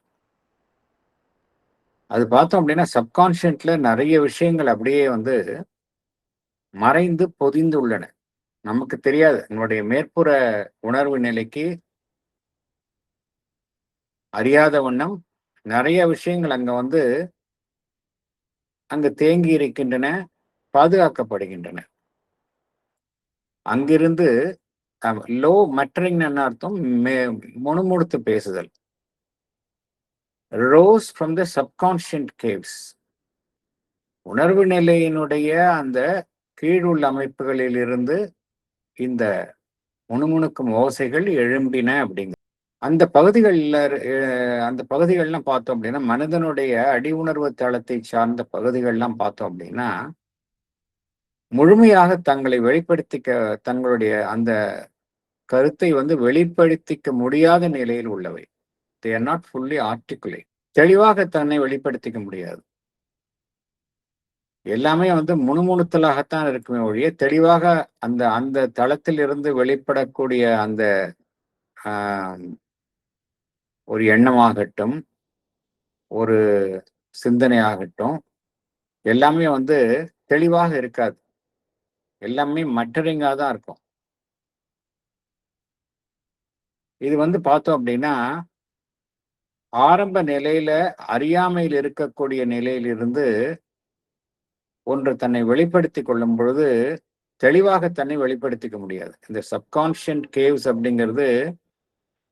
அது பார்த்தோம் அப்படின்னா சப்கான்ஷியன்ட்ல நிறைய விஷயங்கள் அப்படியே மறைந்து பொதிந்து உள்ளன. நமக்கு தெரியாது. நம்முடைய மேற்புற உணர்வு நிலைக்கு அறியாத வண்ணம் நிறைய விஷயங்கள் அங்க தேங்கி இருக்கின்றன, பாதுகாக்கப்படுகின்றன. அங்கிருந்து லோ மட்டரிங் அர்த்தம் முணுமுணுத்து பேசுதல். ரோஸ் ஃப்ரம் த சப்கான்ஷியன்ட் கேவ்ஸ், உணர்வு நிலையினுடைய அந்த கீழுள்ள அமைப்புகளில் இருந்து இந்த முணுமுணுக்கும் ஓசைகள் எழும்பின அப்படிங்க. அந்த பகுதிகள்லாம் பார்த்தோம் அப்படின்னா மனிதனுடைய அடி உணர்வு தளத்தை சார்ந்த பகுதிகள்லாம் பார்த்தோம் அப்படின்னா முழுமையாக தங்களுடைய அந்த கருத்தை வெளிப்படுத்திக்க முடியாத நிலையில் உள்ளவை. They are not fully articulate. தெளிவாக தன்னை வெளிப்படுத்திக்க முடியாது. எல்லாமே முணுமுணுத்தலாகத்தான் இருக்குமே ஒழிய தெளிவாக அந்த தளத்தில் இருந்து வெளிப்படக்கூடிய அந்த ஒரு எண்ணமாகட்டும், ஒரு சிந்தனையாகட்டும், எல்லாமே தெளிவாக இருக்காது. எல்லாமே மட்டரிங்கா தான் இருக்கும். இது பார்த்தோம் அப்படின்னா ஆரம்ப நிலையில அறியாமையில் இருக்கக்கூடிய நிலையிலிருந்து ஒன்று தன்னை வெளிப்படுத்தி கொள்ளும் பொழுது தெளிவாக தன்னை வெளிப்படுத்திக்க முடியாது. இந்த சப்கான்ஷியன்ட் கேவ்ஸ் அப்படிங்கிறது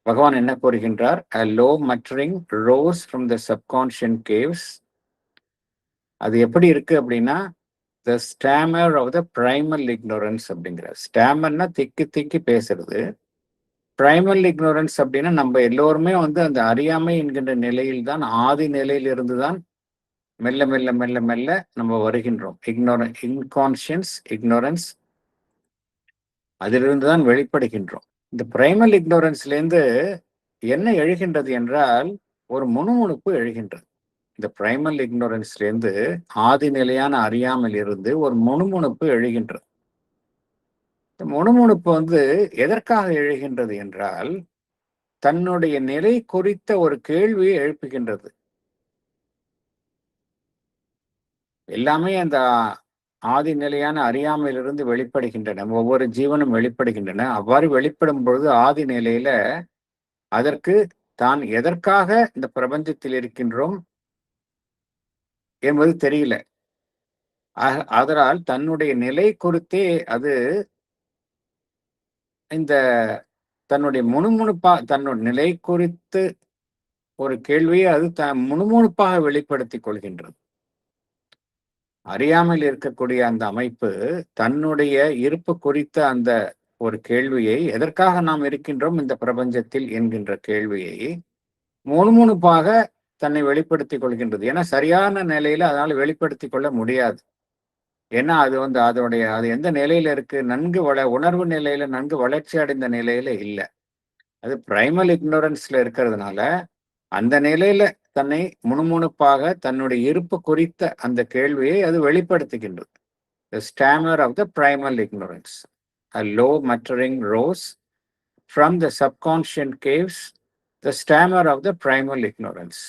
பகவான் என்ன கூறுகின்றார்? A low muttering rose from the subconscient caves. அது எப்படி இருக்கு அப்படின்னா the stammer of the primal ignorance அப்படிங்கிறார். ஸ்டாமர்னா திக்கி திக்கி பேசுறது. பிரைமல் இக்னோரன்ஸ் அப்படின்னா நம்ம எல்லோருமே வந்து அந்த அறியாமை என்கின்ற நிலையில் தான், ஆதி நிலையில் இருந்துதான் மெல்ல மெல்ல மெல்ல மெல்ல நம்ம வருகின்றோம். இன்கான்சியன்ஸ் இக்னோரன்ஸ், அதிலிருந்து தான் வெளிப்படுகின்றோம். இந்த பிரைமல் இக்னோரன்ஸ்லேருந்து என்ன எழுகின்றது என்றால் ஒரு முணுமுணுப்பு எழுகின்றது. இந்த பிரைமல் இக்னோரன்ஸ்லேருந்து ஆதி நிலையான அறியாமல் இருந்து ஒரு முணுமுணுப்பு எழுகின்றது. இந்த முணுமுணுப்பு வந்து எதற்காக எழுகின்றது என்றால் தன்னுடைய நிலை குறித்த ஒரு கேள்வியை எழுப்புகின்றது. எல்லாமே அந்த ஆதி நிலையான அறியாமையிலிருந்து வெளிப்படுகின்றன. ஒவ்வொரு ஜீவனும் வெளிப்படுகின்றன. அவ்வாறு வெளிப்படும் பொழுது ஆதி நிலையில அதற்கு தான் எதற்காக இந்த பிரபஞ்சத்தில் இருக்கின்றோம் என்பது தெரியல. அதனால் தன்னுடைய நிலை குறித்தே அது இந்த தன்னுடைய தன்னுடைய நிலை குறித்து ஒரு கேள்வியை அது முணுமுணுப்பாக வெளிப்படுத்திக் கொள்கின்றது. அறியாமல் இருக்கக்கூடிய அந்த அமைப்பு தன்னுடைய இருப்பு குறித்த அந்த ஒரு கேள்வியை, எதற்காக நாம் இருக்கின்றோம் இந்த பிரபஞ்சத்தில் என்கின்ற கேள்வியை முணுமுணுப்பாக தன்னை வெளிப்படுத்திக் கொள்கின்றது. ஏன்னா சரியான நிலையில அதனால வெளிப்படுத்திக் கொள்ள முடியாது. ஏன்னா அது வந்து அது எந்த நிலையில இருக்கு, நன்கு உணர்வு நிலையில நன்கு வளர்ச்சி அடைந்த நிலையில இல்லை. அது பிரைமல் இக்னோரன்ஸ்ல இருக்கிறதுனால அந்த நிலையில தன்னை முணுமுணுப்பாக தன்னுடைய இருப்பு குறித்த அந்த கேள்வியை அது வெளிப்படுத்துகின்றது. The stammer of the primal ignorance, a low muttering rose from the subconscious caves, the stammer of the primal ignorance.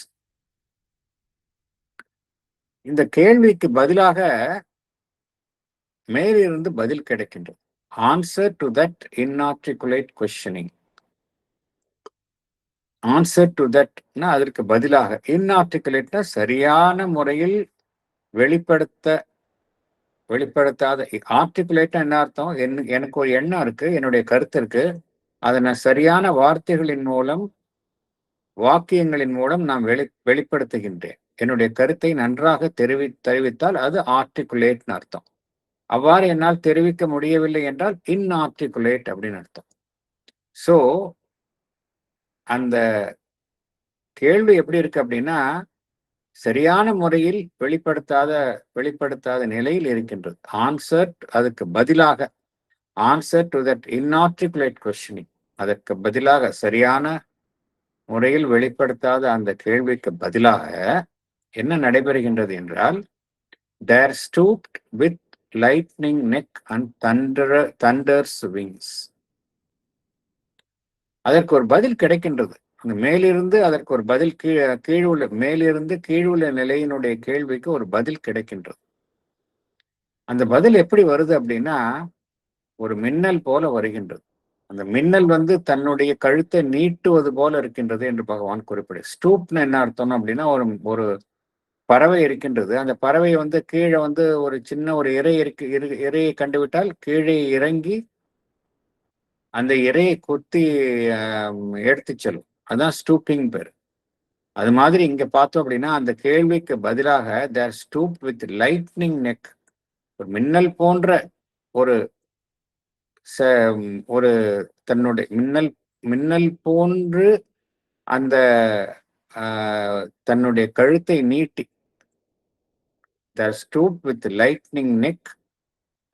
இந்த கேள்விக்கு பதிலாக மேலிருந்து பதில் கிடைக்கின்றது. Answer to that inarticulate questioning. Answer to தட்னா அதற்கு பதிலாக, இன்ஆர்டிகுலேட்னா சரியான முறையில் வெளிப்படுத்தாத. ஆர்டிகுலேட்டா என்ன அர்த்தம்? எனக்கு ஒரு எண்ணம் இருக்கு, என்னுடைய கருத்து இருக்கு, அதை நான் சரியான வார்த்தைகளின் மூலம் வாக்கியங்களின் மூலம் நான் வெளிப்படுத்துகின்றேன். என்னுடைய கருத்தை நன்றாக தெரிவித்தால் அது ஆர்டிகுலேட்னு அர்த்தம். அவ்வாறு என்னால் தெரிவிக்க முடியவில்லை என்றால் இன்ஆர்டிகுலேட் அப்படின்னு அர்த்தம். சோ அந்த கேள்வி எப்படி இருக்கு அப்படின்னா சரியான முறையில் வெளிப்படுத்தாத நிலையில் இருக்கின்றது. ஆன்சர் அதுக்கு பதிலாக, ஆன்சர் டு தட் இன்ஆர்டிகுலேட் கொஸ்டினிங், அதற்கு பதிலாக சரியான முறையில் வெளிப்படுத்தாத அந்த கேள்விக்கு பதிலாக என்ன நடைபெறுகின்றது என்றால், there stooped with lightning neck and thunder's wings. அதற்கு ஒரு பதில் கிடைக்கின்றது. மேலிருந்து அதற்கு ஒரு பதில், மேலிருந்து கீழுள்ள நிலையினுடைய கேள்விக்கு ஒரு பதில் கிடைக்கின்றது. அந்த பதில் எப்படி வருது அப்படின்னா ஒரு மின்னல் போல வருகின்றது. அந்த மின்னல் வந்து தன்னுடைய கழுத்தை நீட்டுவது போல இருக்கின்றது என்று பகவான் குறிப்பிடு. ஸ்டூப்னு என்ன அர்த்தம் அப்படின்னா ஒரு பறவை இருக்கின்றது. அந்த பறவை வந்து கீழே வந்து ஒரு சின்ன ஒரு இரையை கண்டுவிட்டால் கீழே இறங்கி அந்த இரையை குத்தி எடுத்து செல்லும். அதுதான் ஸ்டூப்பிங் பேர். அது மாதிரி இங்க பார்த்தோம் அப்படின்னா அந்த கேள்விக்கு பதிலாக தேர் ஸ்டூப் வித் லைட்னிங் நெக், ஒரு மின்னல் போன்ற ஒரு தன்னுடைய மின்னல் போன்று அந்த தன்னுடைய கழுத்தை நீட்டி, there stoop with lightning neck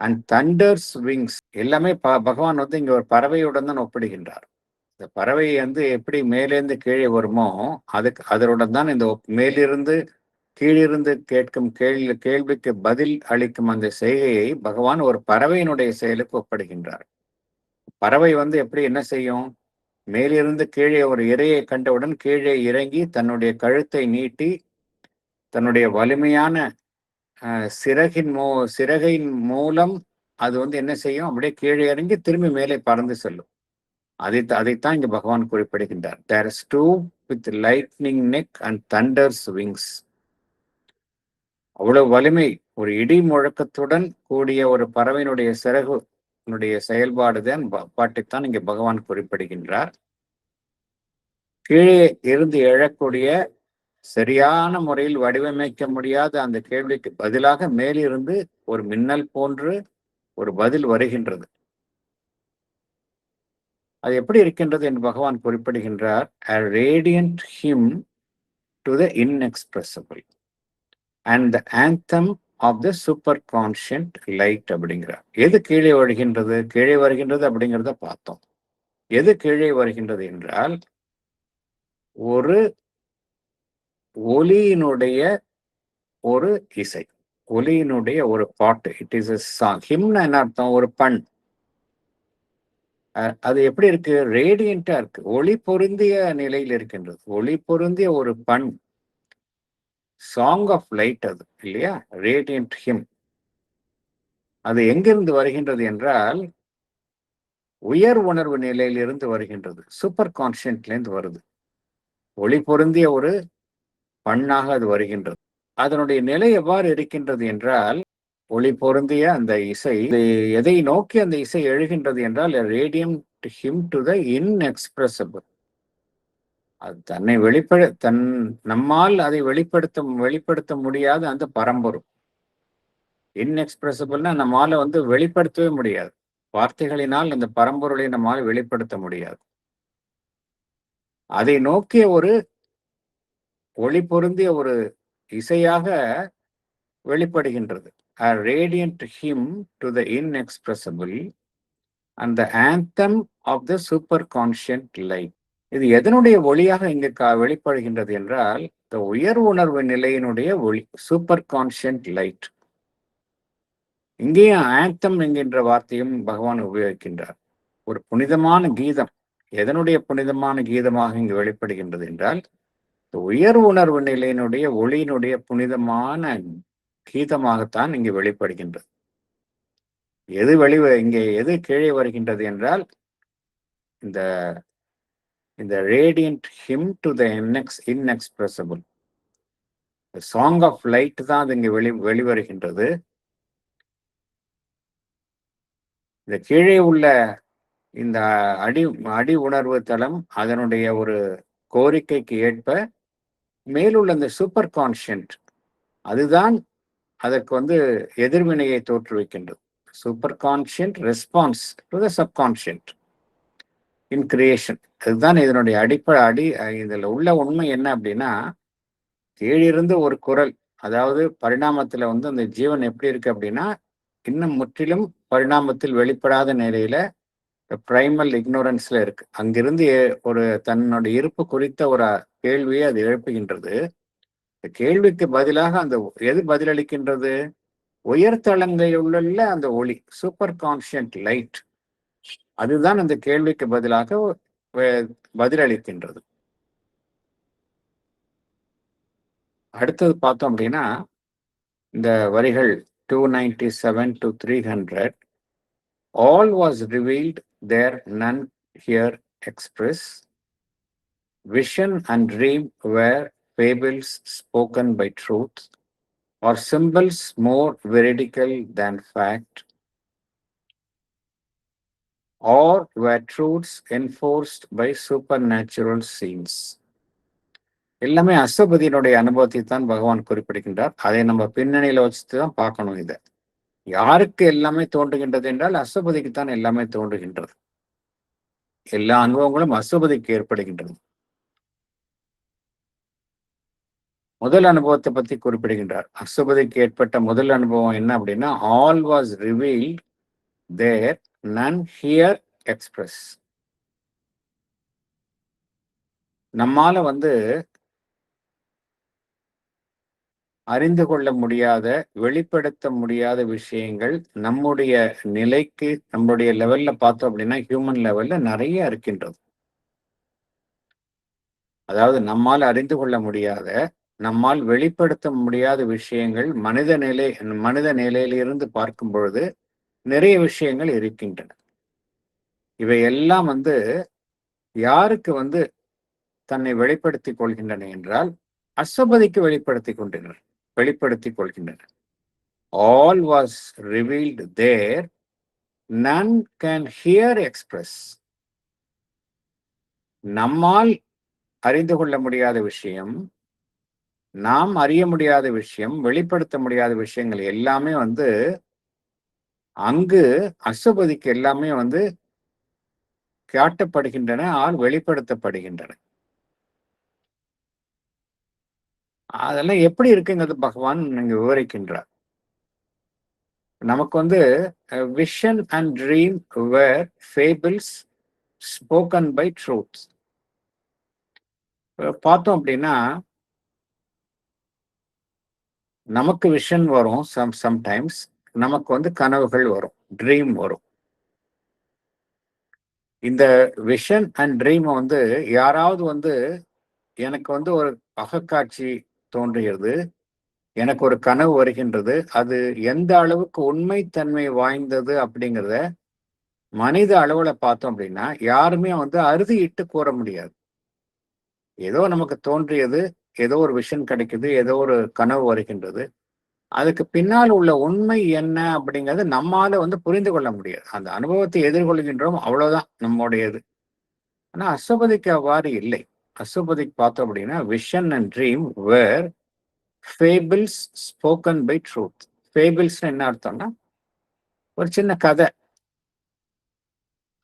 and thunder's wings. எல்லாமே பகவான் வந்து இங்க ஒரு பறவையுடன் தான் ஒப்பிடுகின்றார். இந்த பறவை வந்து எப்படி மேலேருந்து கீழே வருமோ அதனுடன் தான் இந்த மேலிருந்து கீழிருந்து கேட்கும் கேள்விக்கு பதில் அளிக்கும் அந்த செய்கையை பகவான் ஒரு பறவையினுடைய செயலுக்கு ஒப்பிடுகின்றார். பறவை வந்து எப்படி என்ன செய்யும்? மேலிருந்து கீழே ஒரு இரையை கண்டவுடன் கீழே இறங்கி தன்னுடைய கழுத்தை நீட்டி தன்னுடைய வலிமையான சிறகையின் மூலம் அது வந்து என்ன செய்யும்? அப்படியே கீழே இறங்கி திரும்பி மேலே பறந்து செல்லும். அதைத்தான் இங்க பகவான் குறிப்பிடுகின்றார். There stoop with lightning neck and thunder's wings. அவ்வளவு வலிமை, ஒரு இடி முழக்கத்துடன் கூடிய ஒரு பறவையினுடைய சிறகுனுடைய செயல்பாடுதான் பாட்டைத்தான் இங்க பகவான் குறிப்பிடுகின்றார். கீழே இருந்து எழக்கூடிய சரியான முறையில் வடிவமைக்க முடியாத அந்த கேள்விக்கு பதிலாக மேலிருந்து ஒரு மின்னல் போன்று ஒரு பதில் வருகின்றது. அது எப்படி இருக்கின்றது என்று பகவான் குறிப்பிடுகின்றார். A radiant hymn to the inexpressible and the anthem of the superconscient light அப்படிங்கிறார். எது கீழே வருகின்றது? கீழே வருகின்றது அப்படிங்கிறத பார்த்தோம். எது கீழே வருகின்றது என்றால், ஒரு ஒலியினுடைய ஒரு இசை, ஒலியினுடைய ஒரு பாட்டு. It is a song. ஹிம்னா என்ன அர்த்தம்? ஒரு பண். அது எப்படி இருக்கு? ரேடியண்டா இருக்கு. ஒளி பொருந்திய நிலையில் இருக்கின்றது. ஒளி பொருந்திய ஒரு பண். சாங் ஆஃப் லைட் அது இல்லையா? Radiant him. அது எங்கிருந்து வருகின்றது என்றால், உயர் உணர்வு நிலையிலிருந்து வருகின்றது. சூப்பர் கான்ஷியன்ட்லேருந்து வருது. ஒளி பொருந்திய ஒரு பண்ணாக அது வருகின்றது. அதனுடைய நிலை எவ்வாறு இருக்கின்றது என்றால், ஒளி பொருந்திய அந்த இசை எதை நோக்கி அந்த இசை எழுகின்றது என்றால், ரேடியன்ட் ஹிம் டு த இன்எக்ஸ்பிரசிபிள். அது தன்னை நம்மால் அதை வெளிப்படுத்த முடியாத அந்த பரம்பொருள். இன்எக்ஸ்பிரசிபிள்னா நம்மால வெளிப்படுத்தவே முடியாது. வார்த்தைகளினால் அந்த பரம்பொருளை நம்மால் வெளிப்படுத்த முடியாது. அதை நோக்கிய ஒரு ஒளி பொருந்திய ஒரு இசையாக வெளிப்படுகின்றது. A radiant hymn to the inexpressible and the anthem of the superconscient light. இது எதனுடைய ஒளியாக இங்கு வெளிப்படுகின்றது என்றால், இந்த உயர் உணர்வு நிலையினுடைய ஒளி, சூப்பர் கான்ஷியன்ட் லைட். இங்கேயும் ஆந்தம் என்கின்ற வார்த்தையும் பகவான் உபயோகிக்கின்றார். ஒரு புனிதமான கீதம். எதனுடைய புனிதமான கீதமாக இங்கு வெளிப்படுகின்றது என்றால், உயர் உணர்வு நிலையினுடைய ஒளியினுடைய புனிதமான கீதமாகத்தான் இங்கு வெளிப்படுகின்றது. இங்கே எது கீழே வருகின்றது என்றால், இந்த radiant hymn to the inexpressible, song of light தான் அது இங்கு வெளிவருகின்றது. இந்த கீழே உள்ள இந்த அடி உணர்வு தளம் அதனுடைய ஒரு கோரிக்கைக்கு ஏற்ப மேலுள்ள இந்த சூப்பர் கான்ஷியன்ட் அதுதான் அதற்கு எதிர்வினையை தோற்றுவிக்கின்றது. Super conscient response to the subconscient in creation. அதுதான் இதனுடைய இதில் உள்ள உண்மை என்ன அப்படின்னா, கீழிருந்து ஒரு குரல், அதாவது பரிணாமத்துல அந்த ஜீவன் எப்படி இருக்கு அப்படின்னா, இன்னும் முற்றிலும் பரிணாமத்தில் வெளிப்படாத நிலையில பிரைமல் இக்னோரன்ஸ்ல இருக்கு. அங்கிருந்து ஒரு தன்னுடைய இருப்பு குறித்த ஒரு கேள்வியை அது எழுப்புகின்றது. கேள்விக்கு பதிலாக எது பதிலளிக்கின்றது? உயர்தளங்களில் உள்ள அந்த ஒளி, சூப்பர் கான்ஷியன்ட் லைட், அதுதான் அந்த கேள்விக்கு பதிலாக பதிலளிக்கின்றது. அடுத்தது பார்த்தோம் அப்படின்னா, இந்த வரிகள் 297 to 300, all was revealed there, none here express. Vision and dream were fables spoken by truth, or symbols more veridical than fact, or were truths enforced by supernatural scenes. எல்லாமே அஸ்வபதியினுடைய அனுபவத்தை தான் பகவான் குறிப்பிடுகின்றார். அதை நம்ம பின்னணியில வச்சுதான் பார்க்கணும். இதை யாருக்கு எல்லாமே தோன்றுகின்றது என்றால், அஸ்வபதிக்குத்தான் எல்லாமே தோன்றுகின்றது. எல்லா அனுபவங்களும் அஸ்வபதிக்கு ஏற்படுகின்றது. முதல் அனுபவத்தை பத்தி குறிப்பிடுகின்றார். அஸ்வபதிக்கு ஏற்பட்ட முதல் அனுபவம் என்ன அப்படின்னா, all was revealed there, none here express. நம்மால அறிந்து கொள்ள முடியாத, வெளிப்படுத்த முடியாத விஷயங்கள் நம்முடைய நிலைக்கு, நம்முடைய லெவல்ல பார்த்தோம் அப்படின்னா, ஹியூமன் லெவல்ல நிறைய இருக்கின்றது. அதாவது நம்மால் அறிந்து கொள்ள முடியாத, நம்மால் வெளிப்படுத்த முடியாத விஷயங்கள் மனித நிலையிலிருந்து பார்க்கும் பொழுது நிறைய விஷயங்கள் இருக்கின்றன. இவை எல்லாம் யாருக்கு தன்னை வெளிப்படுத்திக் கொள்கின்றன என்றால், அஸ்வபதிக்கு வெளிப்படுத்திக் கொள்கின்றன. All was revealed there, none can here express. நம்மால் அறிந்து கொள்ள முடியாத விஷயம், நாம் அறிய முடியாத விஷயம், வெளிப்படுத்த முடியாத விஷயங்கள் எல்லாமே அங்கு அஸ்வபதிக்கு எல்லாமே காட்டப்படுகின்றன, வெளிப்படுத்தப்படுகின்றன. அதெல்லாம் எப்படி இருக்குங்கிறது பகவான் இங்க விவரிக்கின்றார். நமக்கு வந்து vision and dream were fables spoken by truths. பார்த்தோம் அப்படின்னா நமக்கு விஷன் வரும், சம்டைம்ஸ் நமக்கு வந்து கனவுகள் வரும், ட்ரீம் வரும். இந்த விஷன் அண்ட் ட்ரீம் வந்து யாராவது வந்து எனக்கு வந்து ஒரு அகக்காட்சி தோன்றுகிறது, எனக்கு ஒரு கனவு வருகின்றது, அது எந்த அளவுக்கு உண்மைத்தன்மை வாய்ந்தது அப்படிங்கிறத மனித அளவுல பார்த்தோம் அப்படின்னா யாருமே வந்து அறுதியிட்டு கூற முடியாது. ஏதோ நமக்கு தோன்றியது, ஏதோ ஒரு விஷன் கிடைக்குது, ஏதோ ஒரு கனவு வருகின்றது, அதுக்கு பின்னால் உள்ள உண்மை என்ன அப்படிங்கிறது நம்மால வந்து புரிந்து கொள்ள முடியாது. அந்த அனுபவத்தை எதிர்கொள்கின்றோம், அவ்வளவுதான் நம்முடையது. ஆனா அசுபதிக்கு அவ்வாறு இல்லை. அசுபதிக்கு பார்த்தோம் அப்படின்னா vision and dream were fables spoken by truth. Fables என்ன அர்த்தம்னா ஒரு சின்ன கதை.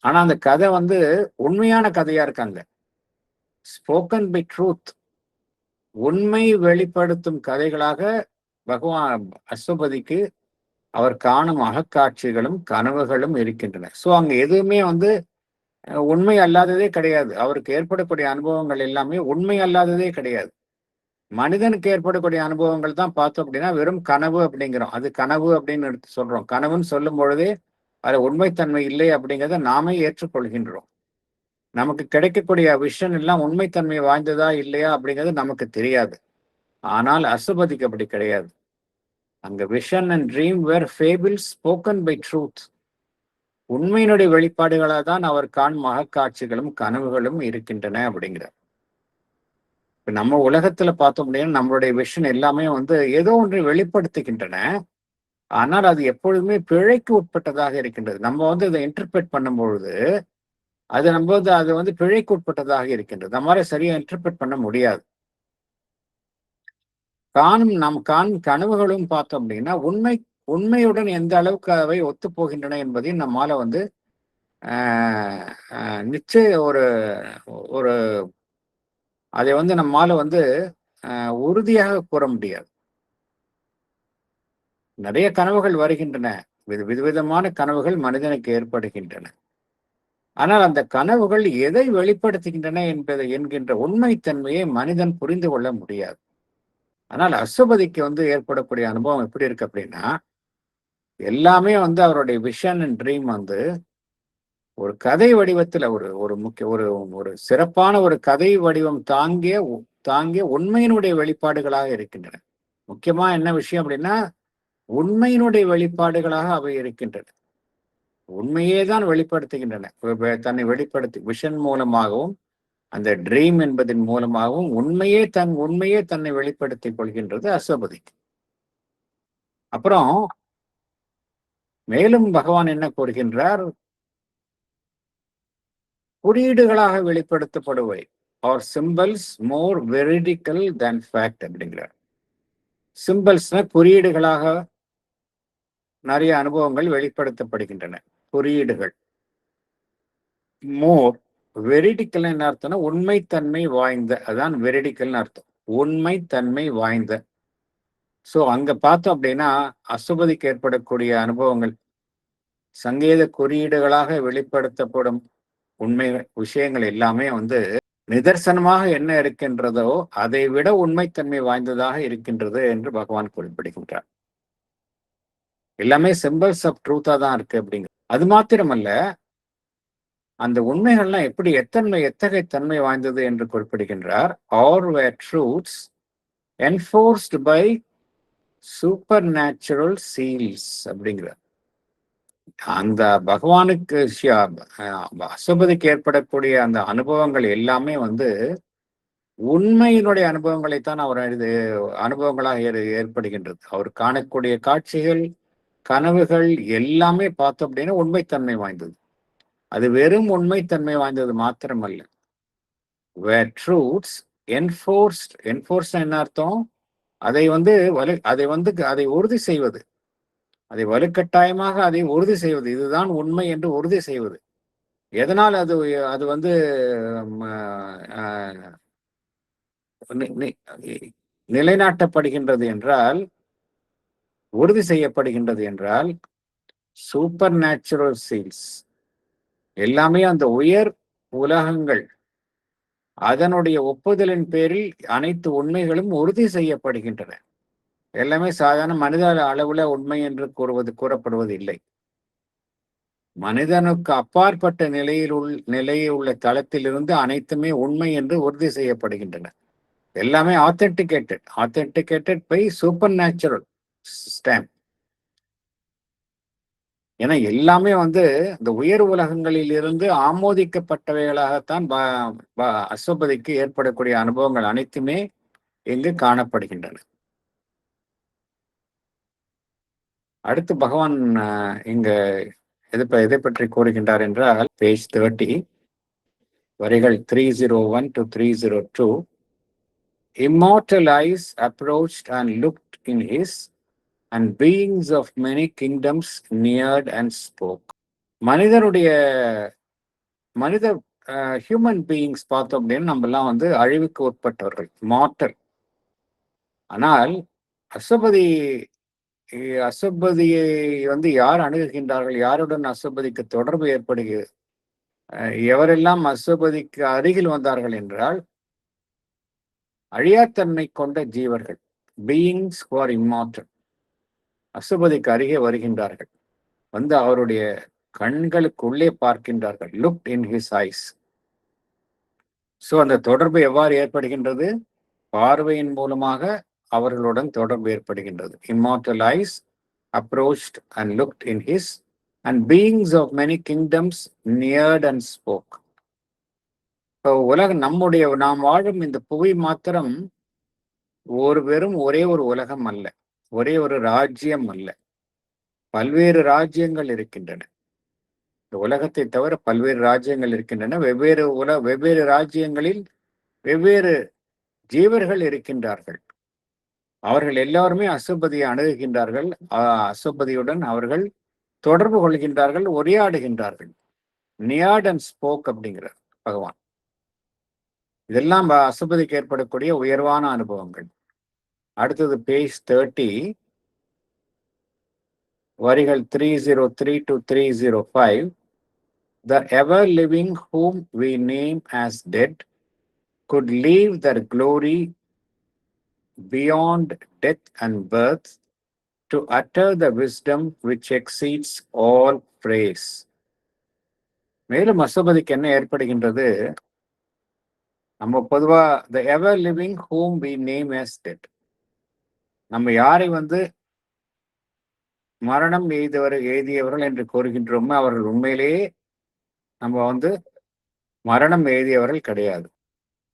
ஆனா அந்த கதை வந்து உண்மையான கதையா இருக்காங்க. ஸ்போக்கன் பை ட்ரூத், உண்மை வெளிப்படுத்தும் கதைகளாக பகவான் அசுபதிக்கு அவர் காணும் அகக்காட்சிகளும் கனவுகளும் இருக்கின்றன. சோ அங்க எதுவுமே வந்து உண்மை அல்லாததே கிடையாது. அவருக்கு ஏற்படக்கூடிய அனுபவங்கள் எல்லாமே உண்மை அல்லாததே கிடையாது. மனிதனுக்கு ஏற்படக்கூடிய அனுபவங்கள் தான் பார்த்தோம் அப்படின்னா வெறும் கனவு அப்படிங்கிறோம். அது கனவு அப்படின்னு எடுத்து சொல்றோம். கனவுன்னு சொல்லும் பொழுதே அது உண்மைத்தன்மை இல்லை அப்படிங்கிறத நாமே ஏற்றுக்கொள்கின்றோம். நமக்கு கிடைக்கக்கூடிய விஷன் எல்லாம் உண்மைத்தன்மை வாய்ந்ததா இல்லையா அப்படிங்கிறது நமக்கு தெரியாது. ஆனால் அசுபதிக்கு அப்படி கிடையாது. அங்க vision and dream were fables spoken by truth. உண்மையினுடைய வெளிப்பாடுகளாக தான் அவர் காணும் மகக்காட்சிகளும் கனவுகளும் இருக்கின்றன அப்படிங்கிறார். இப்ப நம்ம உலகத்துல பார்த்தோம் அப்படின்னா நம்மளுடைய விஷன் எல்லாமே வந்து ஏதோ ஒன்றை வெளிப்படுத்துகின்றன. ஆனால் அது எப்பொழுதுமே பிழைக்கு உட்பட்டதாக இருக்கின்றது. நம்ம வந்து இதை இன்டர்பிரேட் பண்ணும்பொழுது அது நம்ம வந்து அது வந்து பிழைக்கு உட்பட்டதாக இருக்கின்றது. நம்மளால சரியா இன்டர்பிரேட் பண்ண முடியாது. காணும் கனவுகளும் பார்த்தோம் அப்படின்னா உண்மையுடன் எந்த அளவுக்கு அவை ஒத்து போகின்றன என்பதையும் நம்மால வந்து நிச்சய ஒரு ஒரு அதை வந்து நம்மால வந்து உறுதியாக கூற முடியாது. நிறைய கனவுகள் வருகின்றன, விதவிதமான கனவுகள் மனிதனுக்கு ஏற்படுகின்றன. ஆனால் அந்த கனவுகள் எதை வெளிப்படுத்துகின்றன என்கின்ற உண்மைத்தன்மையை மனிதன் புரிந்து கொள்ள முடியாது. ஆனால் அசுபதிக்கு வந்து ஏற்படக்கூடிய அனுபவம் எப்படி இருக்கு அப்படின்னா எல்லாமே வந்து அவருடைய விஷன் அண்ட் ட்ரீம் வந்து ஒரு கதை வடிவத்துல ஒரு ஒரு முக்கிய ஒரு ஒரு சிறப்பான ஒரு கதை வடிவம் தாங்கிய உண்மையினுடைய வெளிப்பாடுகளாக இருக்கின்றன. முக்கியமா என்ன விஷயம் அப்படின்னா உண்மையினுடைய வெளிப்பாடுகளாக அவை இருக்கின்றன. உண்மையே தான் வெளிப்படுத்துகின்றன. தன்னை வெளிப்படுத்தி விஷன் மூலமாகவும் அந்த ட்ரீம் என்பதன் மூலமாகவும் உண்மையே தன்னை வெளிப்படுத்திக் கொள்கின்றது அசுபதிக்கு. அப்புறம் மேலும் பகவான் என்ன கூறுகின்றார்? குறியீடுகளாக வெளிப்படுத்தப்படுவை ஆர் சிம்பிள்ஸ் மோர் வெரிடிக்கல் தேன் ஃபேக்ட் அப்படிங்கிறார். சிம்பிள்ஸ்னா குறியீடுகளாக நிறைய அனுபவங்கள் வெளிப்படுத்தப்படுகின்றன. குறியீடுகள் மோர் வெரிடிக்கல் என்ன அர்த்தம்னா உண்மைத்தன்மை வாய்ந்த, அதான் வெரிடிக்கல்னு அர்த்தம், உண்மைத்தன்மை வாய்ந்த. சோ அங்க பார்த்தோம் அப்படின்னா அசுபதிக்கு ஏற்படக்கூடிய அனுபவங்கள் சங்கேத குறியீடுகளாக வெளிப்படுத்தப்படும் உண்மை விஷயங்கள் எல்லாமே வந்து நிதர்சனமாக என்ன இருக்கின்றதோ அதை விட உண்மைத்தன்மை வாய்ந்ததாக இருக்கின்றது என்று பகவான் குறிப்பிடுகின்றார். எல்லாமே சிம்பிள்ஸ் ஆஃப் ட்ரூத்தா தான் இருக்கு அப்படிங்க. அது மாத்திரமல்ல, அந்த உண்மைகள்லாம் எப்படி எத்தகைய தன்மை வாய்ந்தது என்று குறிப்பிடுகின்றார். Or were truths enforced by supernatural seals அப்படிங்கிறார். அந்த பகவானுக்கு அசுபதிக்கு ஏற்படக்கூடிய அந்த அனுபவங்கள் எல்லாமே வந்து உண்மையினுடைய அனுபவங்களைத்தான் அவர் அனுபவங்களாக ஏற்படுகின்றது. அவர் காணக்கூடிய காட்சிகள் கனவுகள் எல்லாமே பார்த்தோம் அப்படின்னா உண்மைத்தன்மை வாய்ந்தது. அது வெறும் உண்மைத்தன்மை வாய்ந்தது மாத்திரமல்ல, வேர் ட்ரூத்ஸ் என்ஃபோர்ஸ்ட் என்ன அர்த்தம்? அதை உறுதி செய்வது, அதை வலுக்கட்டாயமாக அதை உறுதி செய்வது, இதுதான் உண்மை என்று உறுதி செய்வது. எதனால் அது அது வந்து நிலைநாட்டப்படுகின்றது என்றால், உறுதி செய்யப்படுகின்றது என்றால், சூப்பர் நேச்சுரல் சீல்ஸ் எல்லாமே அந்த உயர் உலகங்கள் அதனுடைய ஒப்புதலின் பேரில் அனைத்து உண்மைகளும் உறுதி செய்யப்படுகின்றன. எல்லாமே சாதாரண மனித அளவுல உண்மை என்று கூறப்படுவது இல்லை. மனிதனுக்கு அப்பாற்பட்ட நிலையில் உள்ள தளத்திலிருந்து அனைத்துமே உண்மை என்று உறுதி செய்யப்படுகின்றன. எல்லாமே authenticated by supernatural stamp. ஏன்னா எல்லாமே வந்து இந்த உயர் உலகங்களில் இருந்து ஆமோதிக்கப்பட்டவைகளாகத்தான் அஸ்வபதிக்கு ஏற்படக்கூடிய அனுபவங்கள் அனைத்துமே இங்கு காணப்படுகின்றன. அடுத்து பகவான் இங்க எதை பற்றி கூறுகின்றார் என்றால், பேஜ் 30 வரிகள் 301 to 302. Immortal eyes approached and looked in his, and beings of many kingdoms neared and spoke. Human beings பார்த்தோம் அப்படின்னு நம்மலாம் வந்து அழிவுக்கு உட்பட்டவர்கள், மார்டல். ஆனால் அசுபதியை வந்து யார் அணுகுகின்றார்கள், யாருடன் அசுபதிக்கு தொடர்பு ஏற்படுகிறது, எவரெல்லாம் அசுபதிக்கு அருகில் வந்தார்கள் என்றால், அழியாத்தன்மை கொண்ட ஜீவர்கள், பீயிங்ஸ் ஃபார் இம்மார்டல், அசுபதிக்கு அருகே வருகின்றார்கள். வந்து அவருடைய கண்களுக்குள்ளே பார்க்கின்றார்கள். Look in his eyes. So அந்த தொடர்பு எவ்வாறு ஏற்படுகின்றது? பார்வையின் மூலமாக அவர்களுடன் தொடர்பு ஏற்படுகின்றது. Immortal eyes approached and looked in his, and beings of many kingdoms neared and spoke. உலகம் நாம் வாழும் இந்த புவி மாத்திரம் ஒரே ஒரு உலகம் அல்ல, ஒரே ஒரு ராஜ்யம் அல்ல, பல்வேறு ராஜ்யங்கள் இருக்கின்றன. இந்த உலகத்தை தவிர பல்வேறு ராஜ்யங்கள் இருக்கின்றன. வெவ்வேறு ராஜ்யங்களில் வெவ்வேறு ஜீவர்கள் இருக்கின்றார்கள். அவர்கள் எல்லாருமே அசுபதியை அணுகுகின்றார்கள். அசுபதியுடன் அவர்கள் தொடர்பு கொள்கின்றார்கள், உரையாடுகின்றார்கள். நியாட் அண்ட் ஸ்போக் அப்படிங்கிறார் பகவான். இதெல்லாம் அசுபதிக்கு ஏற்படக்கூடிய உயர்வான அனுபவங்கள். அடுத்தது பேஜ் 30 வரிகள் 303 to 305. The ever living whom we name as dead could leave their glory beyond death and birth to utter the wisdom which exceeds all praise. மேலும் அசுபதிக்கு என்ன ஏற்படுகின்றது? நம்ம பொதுவா the ever living whom we name as dead, நம்ம யாரை வந்து மரணம் எய்தியவர்கள் என்று கூறுகின்றோமோ அவர்கள் உண்மையிலேயே நம்ம வந்து மரணம் எய்தியவர்கள் கிடையாது.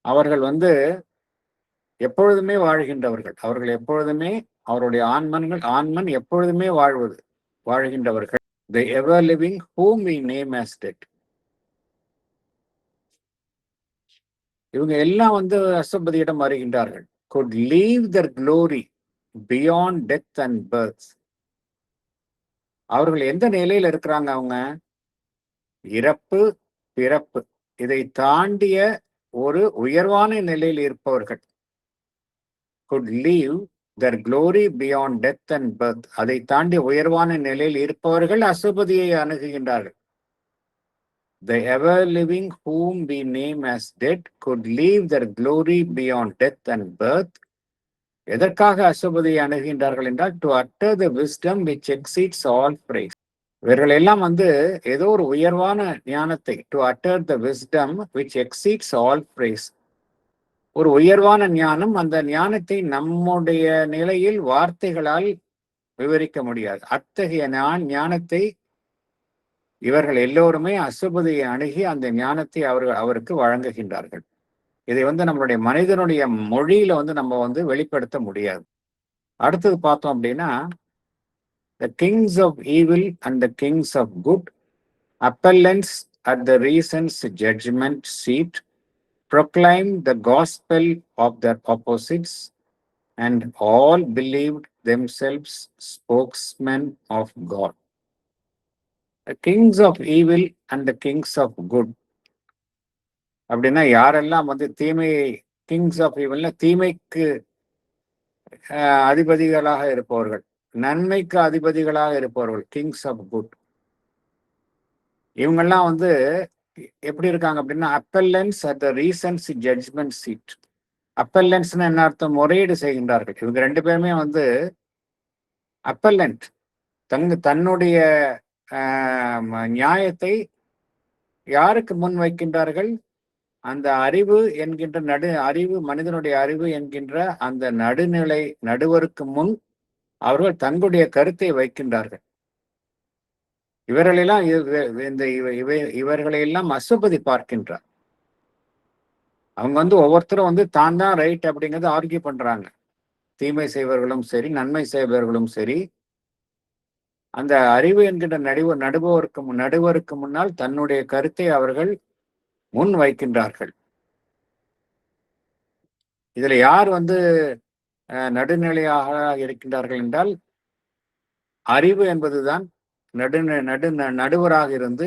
அவர்கள் வந்து எப்பொழுதுமே வாழ்கின்றவர்கள். அவர்கள் எப்பொழுதுமே அவருடைய ஆன்மன் எப்பொழுதுமே வாழ்கின்றவர்கள். The ever living whom we name as dead. இவங்க எல்லாம் வந்து அசுபதியிடம் வருகின்றார்கள். Could leave their glory beyond death and birth. அவர்கள் எந்த நிலையில இருக்கிறாங்க? அவங்க இறப்பு பிறப்பு இதை தாண்டிய ஒரு உயர்வான நிலையில் இருப்பவர்கள். Could leave their glory beyond death and birth. அதை தாண்டி உயர்வான நிலையில் இருப்பவர்கள் அசுபதியை அணுகுகின்றார்கள். The ever living whom we name as dead could leave their glory beyond death and birth. எதற்காக அசுபதியை அணுகுகின்றார்கள் என்றால், to utter the wisdom which exceeds all praise. இவர்கள் எல்லாம் வந்து ஏதோ ஒரு உயர்வான ஞானத்தை, to utter the wisdom which exceeds all praise, ஒரு உயர்வான ஞானம். அந்த ஞானத்தை நம்முடைய நிலையில் வார்த்தைகளால் விவரிக்க முடியாது. அத்தகைய ஞானத்தை இவர்கள் எல்லோருமே அசுபதியை அணுகி அந்த ஞானத்தை அவருக்கு வழங்குகின்றார்கள். இதை வந்து நம்மளுடைய மனிதனுடைய மொழியில வந்து நம்ம வந்து வெளிப்படுத்த முடியாது. அடுத்தது பார்த்தோம் அப்படின்னா, the kings of evil and the kings of good, appellants at the reason's judgment seat, proclaim the gospel of their opposites, and all believed themselves spokesmen of God. Kings of evil and kings of good அப்படின்னா யாரெல்லாம் வந்து தீமையை, Kings of ஈவில்னா தீமைக்கு அதிபதிகளாக இருப்பவர்கள், நன்மைக்கு அதிபதிகளாக இருப்பவர்கள் Kings of good. இவங்கெல்லாம் வந்து எப்படி இருக்காங்க அப்படின்னா appellants at the reason's judgement seat. அப்பல்லன்ஸ்னா என்ன அர்த்தம்? முறையீடு செய்கின்றார்கள். இவங்க ரெண்டு பேருமே வந்து அப்பல்லன்ட், தன்னுடைய நியாயத்தை யாருக்கு முன் வைக்கின்றார்கள்? அந்த அறிவு என்கின்ற அறிவு, மனிதனுடைய அறிவு என்கின்ற அந்த நடுவருக்கு முன் அவர்கள் தங்களுடைய கருத்தை வைக்கின்றார்கள். இவர்களெல்லாம் இவர்களையெல்லாம் அசுபதி பார்க்கின்றார். அவங்க வந்து ஒவ்வொருத்தரும் வந்து தான் தான் ரைட் அப்படிங்கிறது ஆர்கியூ பண்றாங்க. தீமை செய்வர்களும் சரி, நன்மை செய்பவர்களும் சரி, அந்த அறிவு என்கின்ற நடுவருக்கு முன்னால் தன்னுடைய கருத்தை அவர்கள் முன் வைக்கின்றார்கள். இதுல யார் வந்து நடுநிலையாக இருக்கின்றார்கள் என்றால் அறிவு என்பதுதான் நடுவராக இருந்து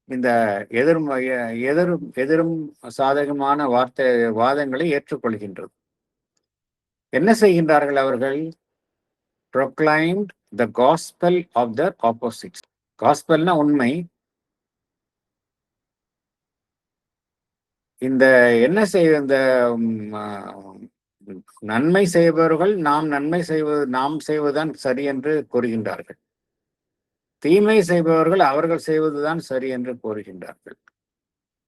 இந்த எதிரும் சாதகமான வாதங்களை ஏற்றுக்கொள்கின்றது. என்ன செய்கின்றார்கள் அவர்கள்? proclaimed the gospel of their opposites. காஸ்பல்னா உண்மை. இந்த என்ன செய்ய, இந்த நன்மை செய்பவர்கள் நாம் செய்வதுதான் சரி என்று கூறுகின்றார்கள். தீமை செய்பவர்கள் அவர்கள் செய்வதுதான் சரி என்று கூறுகின்றார்கள்.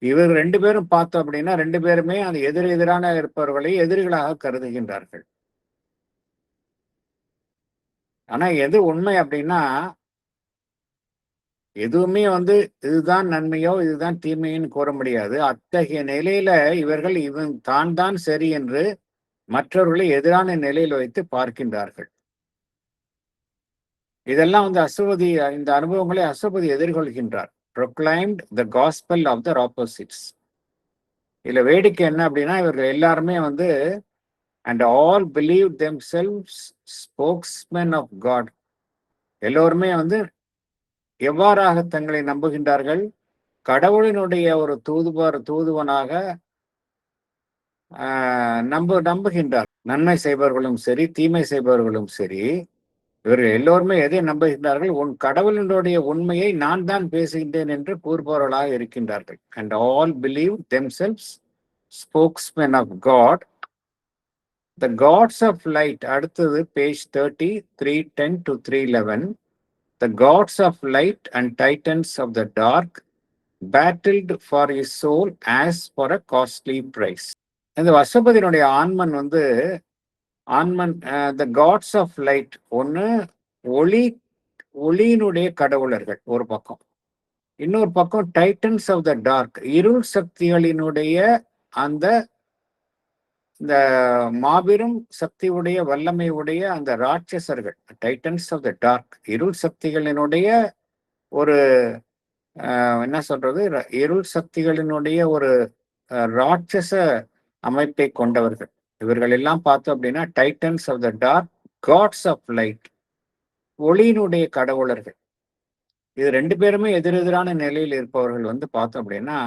இவர் ரெண்டு பேரும் பார்த்தோம் அப்படின்னா ரெண்டு பேருமே அந்த எதிரான இருப்பவர்களை எதிரிகளாக கருதுகின்றார்கள். ஆனா எது உண்மை அப்படின்னா எதுவுமே வந்து இதுதான் நன்மையோ இதுதான் தீமைன்னு கூற முடியாது. அத்தகைய நிலையில இவர்கள் தான் சரி என்று மற்றவர்களை எதிரான நிலையில் வைத்து பார்க்கின்றார்கள். இதெல்லாம் வந்து அசுபதி, இந்த அனுபவங்களை அசுபதி எதிர்கொள்கின்றார். proclaimed the gospel of the opposites. இதுல வேடிக்கை என்ன அப்படின்னா இவர்கள் எல்லாருமே வந்து and all believed themselves spokesmen of God. எல்லோருமே வந்து எவ்வாறாக தங்களை நம்புகின்றார்கள்? கடவுளினுடைய ஒரு தூதுவனாக நம்புகின்றார். நன்மை செய்பவர்களும் சரி, தீமை செய்பவர்களும் சரி, இவர்கள் எல்லோருமே எதை நம்புகின்றார்கள்? கடவுளினுடைய உண்மையை நான் தான் பேசுகின்றேன் என்று கூறுபவர்களாக இருக்கின்றார்கள். and all believe themselves spokesmen of God. The gods of light, அடுத்தது page 30, 310 to 311. The gods of light and titans of the dark battled for his soul as for a costly price. இந்த வசபதியினுடைய ஆன்மன் வந்து the gods of light ஒன்னு ஒளியினுடைய கடவுளர்கள் ஒரு பக்கம், இன்னொரு பக்கம் Titans of the dark இருள் சக்திகளினுடைய அந்த இந்த மாபெரும் சக்தியுடைய வல்லமையுடைய அந்த ராட்சசர்கள், டைட்டன்ஸ் ஆஃப் த டார்க் இருள் சக்திகளினுடைய ஒரு என்ன சொல்றது, இருள் சக்திகளினுடைய ஒரு ராட்சச அமைப்பை கொண்டவர்கள். இவர்கள் எல்லாம் பார்த்தோம் அப்படின்னா Titans of the dark, gods of light ஒளியினுடைய கடவுளர்கள். இது ரெண்டு பேருமே எதிரெதிரான நிலையில் இருப்பவர்கள் வந்து பார்த்தோம் அப்படின்னா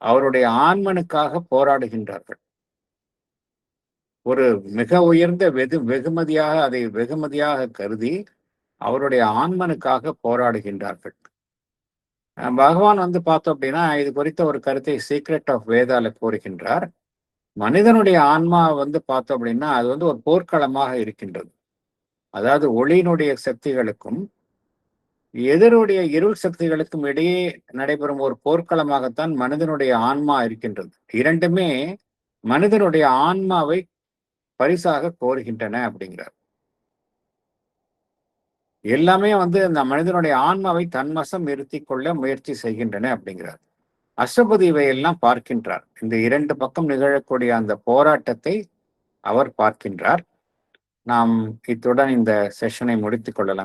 அவருடைய ஆன்மனுக்காக போராடுகின்றார்கள். ஒரு மிக உயர்ந்த வெகுமதியாக அதை வெகுமதியாக கருதி அவருடைய ஆன்மனுக்காக போராடுகின்றார்கள். பகவான் வந்து பார்த்தோம் அப்படின்னா இது குறித்த ஒரு கருத்தை சீக்ரெட் ஆஃப் வேதால கூறுகின்றார். மனிதனுடைய ஆன்மா வந்து பார்த்தோம் அப்படின்னா அது வந்து ஒரு போர்க்களமாக இருக்கின்றது. அதாவது ஒளியினுடைய சக்திகளுக்கும் எதிருடைய இருள் சக்திகளுக்கும் இடையே நடைபெறும் ஒரு போர்க்களமாகத்தான் மனிதனுடைய ஆன்மா இருக்கின்றது. இரண்டுமே மனிதனுடைய ஆன்மாவை பரிசாக கோருகின்றன அப்படிங்கிறார். எல்லாமே வந்து அந்த மனிதனுடைய ஆன்மாவை தன்வசம் நிறுத்தி கொள்ள முயற்சி செய்கின்றன அப்படிங்கிறார். அசுபதி இவையெல்லாம் பார்க்கின்றார். இந்த இரண்டு பக்கம் நிகழக்கூடிய அந்த போராட்டத்தை அவர் பார்க்கின்றார். நாம் இத்துடன் இந்த செஷனை முடித்துக் கொள்ளலாம்.